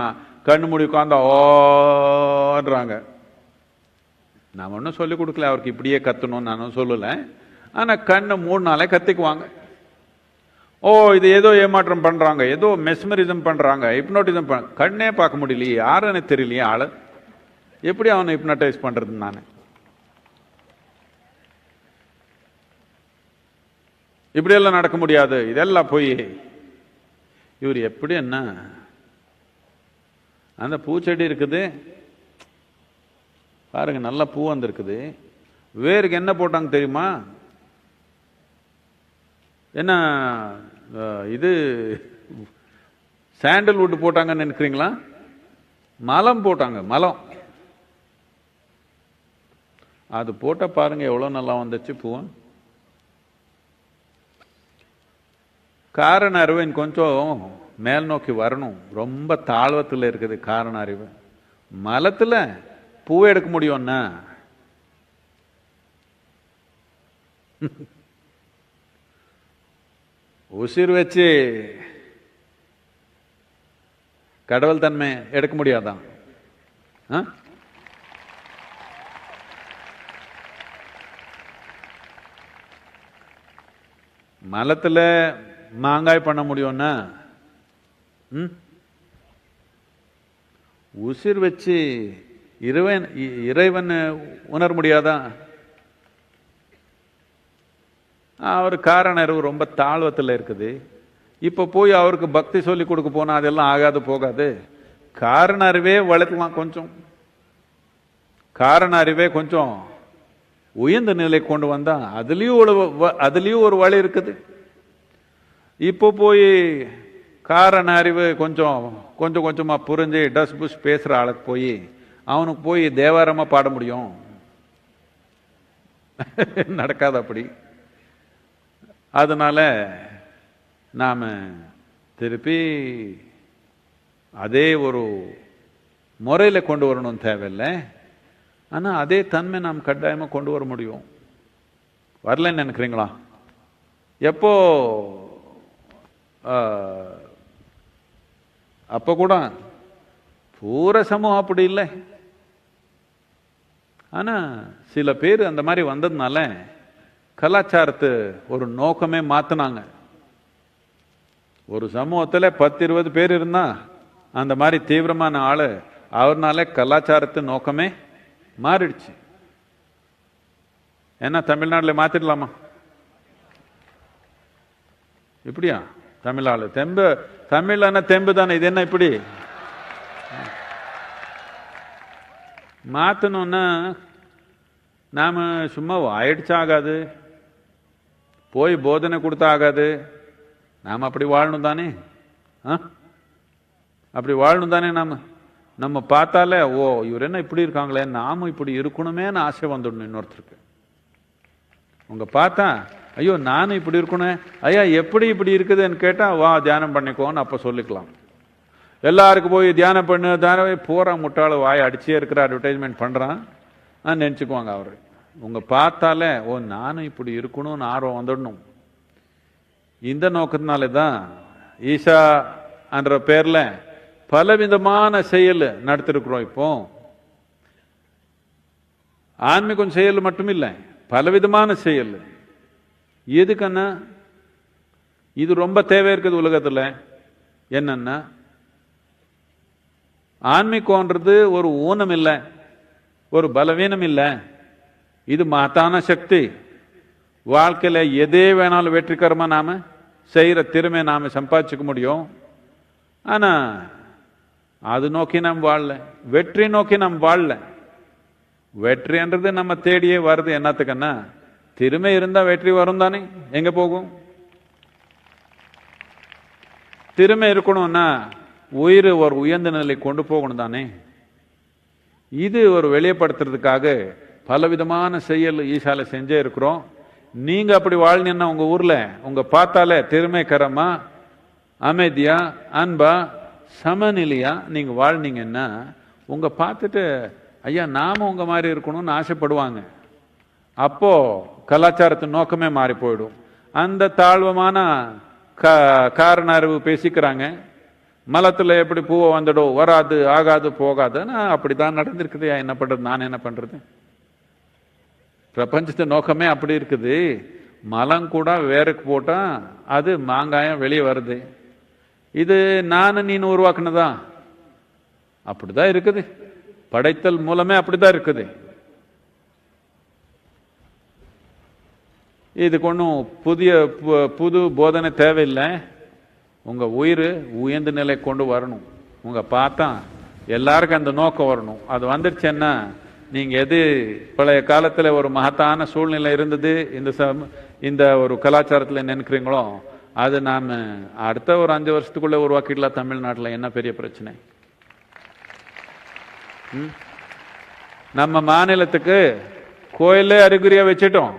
கண்ணு மூடி உட்கார்ந்தா ஓடுறாங்க. நான் ஒன்றும் சொல்லிக் கொடுக்கல அவருக்கு இப்படியே கத்தணும்னு நானும் சொல்லல. ஆனா கண்ணை மூடினாலே கத்திக்குவாங்க. ஓ இது ஏதோ ஏமாற்றம் பண்றாங்க, ஏதோ மெஸ்மரிசம் பண்றாங்க, ஹிப்னோட்டிசம் கண்ணே பார்க்க முடியலையே, யாருன்னு தெரியலையே ஆளு, எப்படி அவனை ஹிப்னடைஸ் பண்றது? நானு இப்படியெல்லாம் நடக்க முடியாது, இதெல்லாம் போய் இவர் எப்படி என்ன அந்த பூச்செடி இருக்குது பாருங்க, நல்லா பூ வந்திருக்குது. வேருக்கு என்ன போட்டாங்க தெரியுமா? என்ன இது சாண்டல்வுட் போட்டாங்கன்னு நினைக்கிறீங்களா? மலம் போட்டாங்க, மலம். அது போட்ட பாருங்க எவ்வளவு நல்லா வந்துச்சு பூ. காரண அறிவு கொஞ்சம் மேல் நோக்கி வரணும். ரொம்ப தாழ்வத்தில் இருக்குது காரண அறிவு. மலத்துல பூவை எடுக்க முடியும்னா உசிர் வச்சு கடவுள் தன்மை எடுக்க முடியாதான்? மலத்துல மாங்காய் பண்ண முடியும்னா உசிர் வச்சு இறைவன் உணர முடியாதா? அவர் காரண அறிவு ரொம்ப தாழ்வத்தில் இருக்குது. இப்ப போய் அவருக்கு பக்தி சொல்லி கொடுக்க போனா அதெல்லாம் ஆகாது, போகாது. காரண அறிவே வளர்க்கலாம் கொஞ்சம். காரண அறிவே கொஞ்சம் உயர்ந்த நிலை கொண்டு வந்தா அதுலயும் ஒரு வழி இருக்குது. இப்போ போய் காரண அறிவு கொஞ்சம் கொஞ்சம் கொஞ்சமா புரிஞ்சு டஸ் புஷ் பேசுற ஆளுக்கு போய் அவனுக்கு போய் தேவாரமா பாட முடியும்? நடக்காது அப்படி. அதனால நாம திருப்பி அதே ஒரு முறையில கொண்டு வரணும் தேவையில்லை. ஆனா அதே தன்மை நாம் கட்டாயமா கொண்டு வர முடியும். வரலன்னு நினைக்கிறீங்களா? எப்போ அப்ப கூட பூர சமூகம் அப்படி இல்லை. ஆனா சில பேர் அந்த மாதிரி வந்ததுனால கலாச்சாரத்து ஒரு நோக்கமே மாத்தினாங்க. ஒரு சமூகத்துல 10-20 பேர் இருந்தா அந்த மாதிரி தீவிரமான ஆளு, அவர்னால கலாச்சாரத்து நோக்கமே மாறிடுச்சு. என்ன தமிழ்நாட்டுல மாத்திடலாமா? இப்படியா? தமிழாளு தெம்பு, தமிழ்னா தெம்பு தானே. இது என்ன இப்படி மாத்தணும்னா நாம சும்மா ஆயிடுச்சு ஆகாது, போய் போதனை கொடுத்தா ஆகாது. நாம் அப்படி வாழணும் தானே. அப்படி வாழணும் தானே நம்ம பார்த்தாலே ஓ இவர் என்ன இப்படி இருக்காங்களே நாமும் இப்படி இருக்கணுமேன்னு ஆசை வந்துடணும் இன்னொருத்தருக்கு. உங்க பார்த்தா ஐயோ நானும் இப்படி இருக்கணும், ஐயா எப்படி இப்படி இருக்குதுன்னு கேட்டா வா தியானம் பண்ணிக்கோன்னு அப்ப சொல்லிக்கலாம். எல்லாருக்கும் போய் தியானம் பண்ணு தியானம் போற முட்டாள வாய் அடிச்சே இருக்கிற அட்வர்டைஸ்மெண்ட் பண்றான் நினைச்சுக்குவாங்க அவரு. உங்க பார்த்தாலே ஓ நானும் இப்படி இருக்கணும்னு ஆர்வம் வந்துடணும். இந்த நோக்கத்தினாலே தான் ஈஷா என்ற பேர்ல பலவிதமான செயல் நடத்திருக்கிறோம். இப்போ ஆன்மீகம் செயல் மட்டும் இல்லை, பலவிதமான செயல். எதுக்குன்னா இது ரொம்ப தேவை இருக்குது உலகத்துல. என்னன்னா ஆன்மீகம்ன்றது ஒரு ஊனம் இல்லை, ஒரு பலவீனம் இல்லை, இது மகத்தான சக்தி. வாழ்க்கையில எதே வேணாலும் வெற்றிகரமா நாம செய்யற திறமை நாம சம்பாதிச்சுக்க முடியும். ஆனா அது நோக்கி நாம் வாழல, வெற்றி நோக்கி நாம் வாழல. வெற்றின்றது நம்ம தேடியே வருது. என்னத்துக்குன்னா திறமை இருந்தா வெற்றி வரும் தானே. எங்க போகும்? திறமை இருக்கணும்னா உயிர் ஒரு உயர்ந்த நிலை கொண்டு போகணும் தானே. இது ஒரு வெளியப்படுத்துறதுக்காக பலவிதமான செயல் ஈசால செஞ்சே இருக்கிறோம். நீங்க அப்படி வாழ்ந்தீங்கன்னா உங்க ஊர்ல உங்க பார்த்தாலே திறமைக்கரமா அமைதியா அன்பா சமநிலையா நீங்க வாழ்ந்தீங்கன்னா உங்க பார்த்துட்டு ஐயா நாம உங்க மாதிரி இருக்கணும்னு ஆசைப்படுவாங்க. அப்போ கலாச்சாரத்தின் நோக்கமே மாறி போயிடும். அந்த தாழ்வமான காரண அறிவு பேசிக்கிறாங்க. மலத்துல எப்படி பூவை வந்துடும், வராது ஆகாது போகாதுன்னா அப்படித்தான் நடந்திருக்குது. என்ன பண்றது, நான் என்ன பண்றது? பிரபஞ்சத்து நோக்கமே அப்படி இருக்குது. மலம் கூட வேருக்கு போட்டா அது மாங்காயம் வெளியே வருது. இது நானும் நீனு உருவாக்குனதா? அப்படிதான் இருக்குது. படைத்தல் மூலமே அப்படிதான் இருக்குது. இதுக்கு ஒன்றும் புது போதனை தேவையில்லை. உங்க உயிர் உயர்ந்த நிலை கொண்டு வரணும். உங்க பார்த்தா எல்லாருக்கும் அந்த நோக்கம் வரணும். அது வந்துடுச்சுன்னா நீங்க எது பழைய காலத்துல ஒரு மகத்தான சூழ்நிலை இருந்தது இந்த ஒரு கலாச்சாரத்துல நினைக்கிறீங்களோ அது நான் அடுத்த ஒரு 5 வருஷத்துக்குள்ள உருவாக்கிடலாம். தமிழ்நாட்டில் என்ன பெரிய பிரச்சனை? நம்ம மாநிலத்துக்கு கோயிலே அறிகுறியா வச்சிட்டோம்.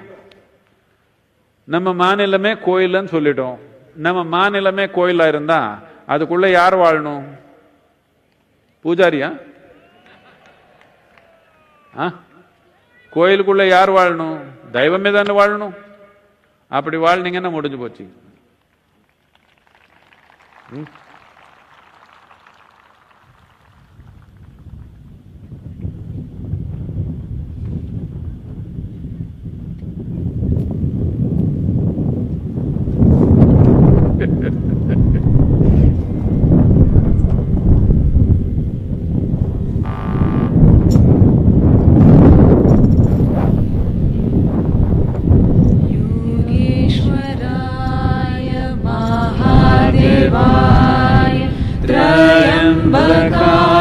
நம்ம மாநிலமே கோயில்னு சொல்லிட்டோம். நம்ம மாநிலமே கோயிலா இருந்தா அதுக்குள்ள யார் வாழணும்? பூஜாரியா? கோயிலுக்குள்ள யார் வாழணும்? தெய்வமே தானே வாழணும். அப்படி வாழ்ந்தீங்கன்னா முடிஞ்சு போச்சு. महादेवाय त्रयंबकाय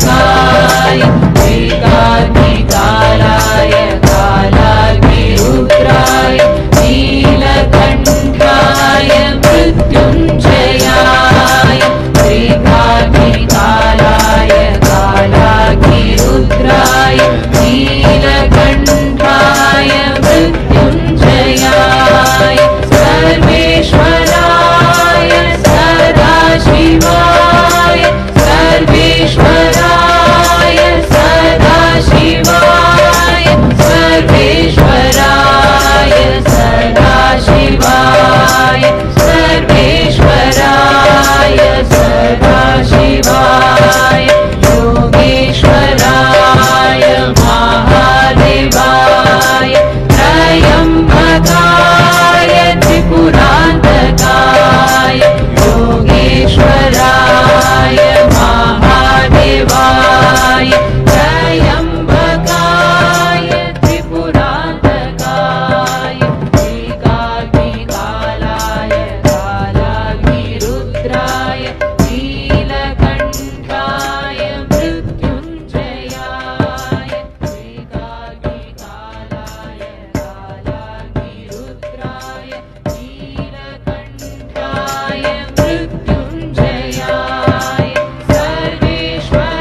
कालाग्निरुद्राय कालाग्निरुद्राय नीलकण्ठाय मृत्युञ्जयाय कालाग्निरुद्राय नीलकण्ठाय मृत्युञ्जयाय सर्वेश्वराय सदाशिवाय सर्वेश्वराय सदाशिवाय सर्वेश्वराय सदाशिवाय सर्वेश्वराय सदाशिवाय योगेश्वराय महादेवाय त्रयम्बकाय त्रिपुरान्तकाय योगेश्वराय महादेवाय त्रयम्बकाय त्रिपुरान्तकाय कालाग्निरुद्राय कालाग्निरुद्राय नीलकण्ठाय मृत्युञ्जयाय कालाग्निरुद्राय कालाग्निरुद्राय नीलकण्ठाय मृत्युञ्जयाय सर्वेश्वराय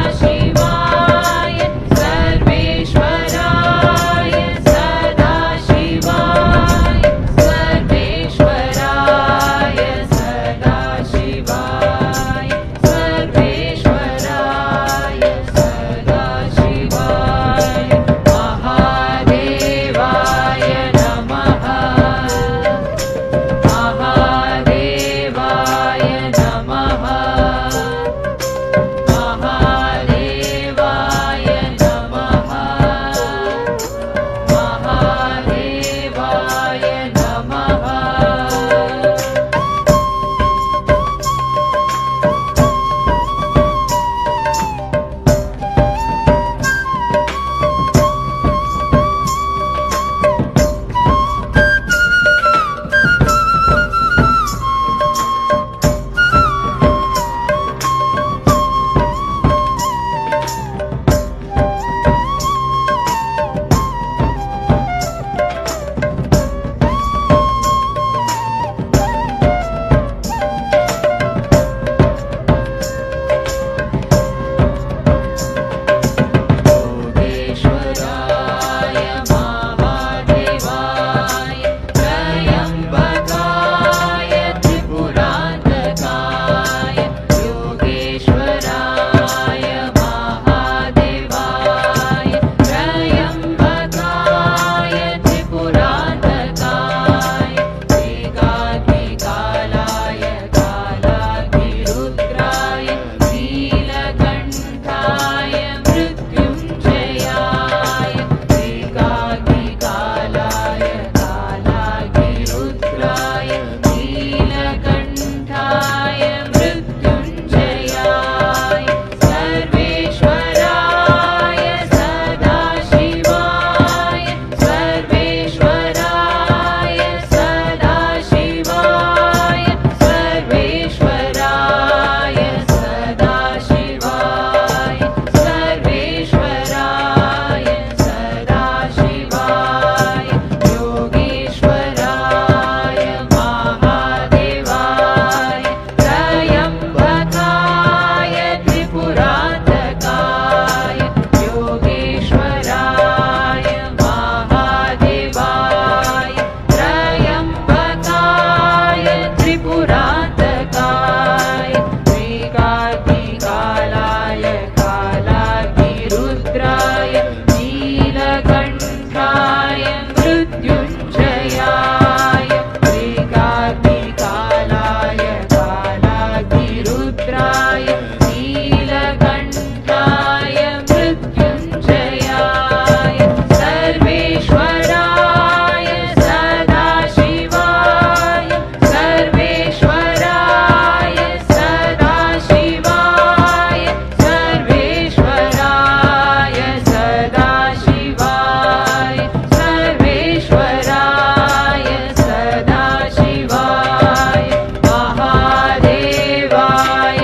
सदाशिवाय सर्वेश्वराय सदाशिवाय सर्वेश्वराय सदाशिवाय सर्वेश्वराय सदाशिवाय महादेवाय नमः महादेवाय नमः महादेवाय नमः महादेवाय नमः योगेश्वराय महादेवाय त्रयम्बकाय त्रिपुरान्तकाय योगेश्वराय महादेवाय त्रयम्बकाय त्रिपुरान्तकाय कालाग्निरुद्राय कालाग्निरुद्राय नीलकण्ठाय मृत्युञ्जयाय कालाग्निरुद्राय कालाग्निरुद्राय नीलकण्ठाय मृत्युञ्जयाय सर्वेश्वराय सदाशिवाय सर्वेश्वराय सदाशिवाय सर्वेश्वराय सदाशिवाय सर्वेश्वराय सदाशिवाय योगेश्वराय महादेवाय त्रयम्बकाय त्रिपुरान्तकाय योगेश्वराय महादेवाय त्रयम्बकाय त्रिपुरान्तकाय कालाग्निरुद्राय कालाग्निरुद्राय नीलकण्ठाय मृत्युञ्जयाय कालाग्निरुद्राय कालाग्निरुद्राय नीलकण्ठाय मृत्युञ्जयाय सर्वेश्वराय सदाशिवाय सर्वेश्वराय सदाशिवाय सर्वेश्वराय सदाशिवाय सर्वेश्वराय सदाशिवाय महादेवाय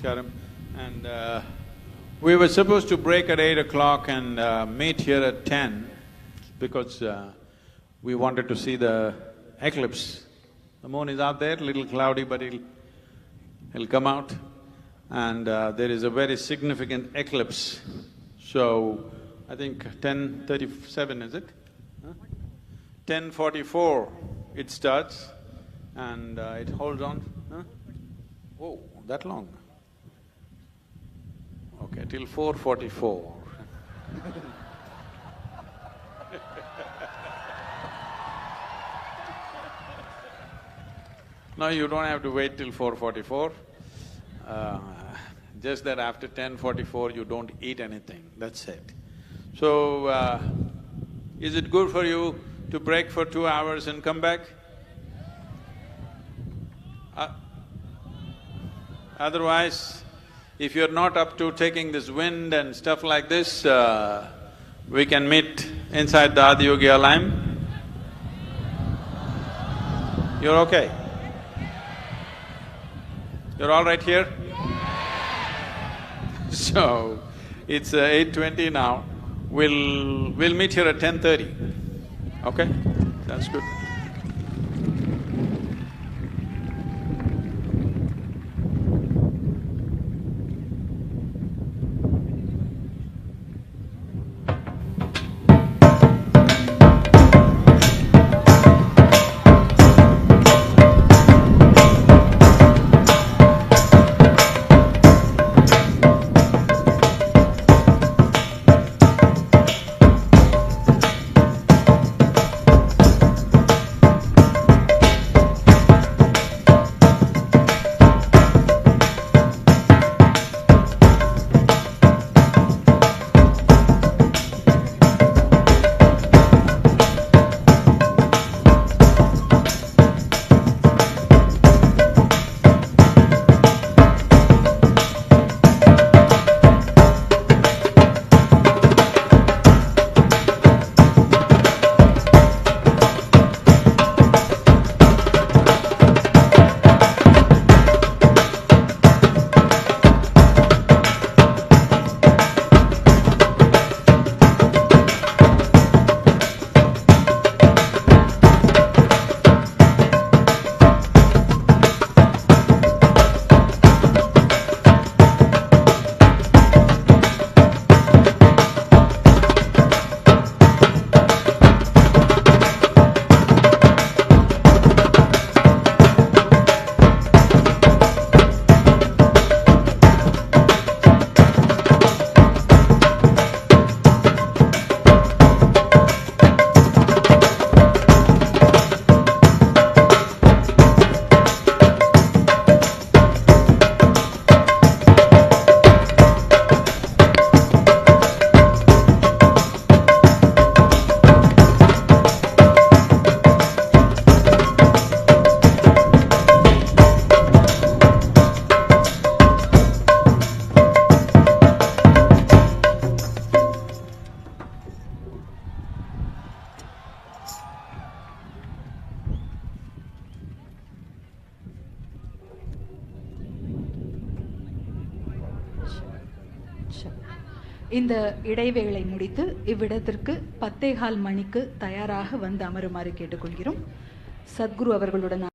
Namaskaram. And we were supposed to break at 8 o'clock and meet here at 10 because we wanted to see the eclipse. The moon is out there, little cloudy, but it'll come out. And there is a very significant eclipse. So, I think 10:37, is it? 10:44 it starts and it holds on, Oh, that long? Okay, till 4:44. No, you don't have to wait till 4:44. Just that after 10:44 you don't eat anything, that's it. So, is it good for you to break for 2 hours and come back? Otherwise, if you're not up to taking this wind and stuff like this, we can meet inside the Adiyogi Alayam. You're okay? You're all right here? So, it's 8:20 now. We'll meet here at 10:30. Okay? That's good. இந்த இடைவேளை முடித்து இவ்விடத்திற்கு 10:15 மணிக்கு தயாராக வந்து அமருமாறு கேட்டுக்கொள்கிறோம். சத்குரு அவர்களுடன்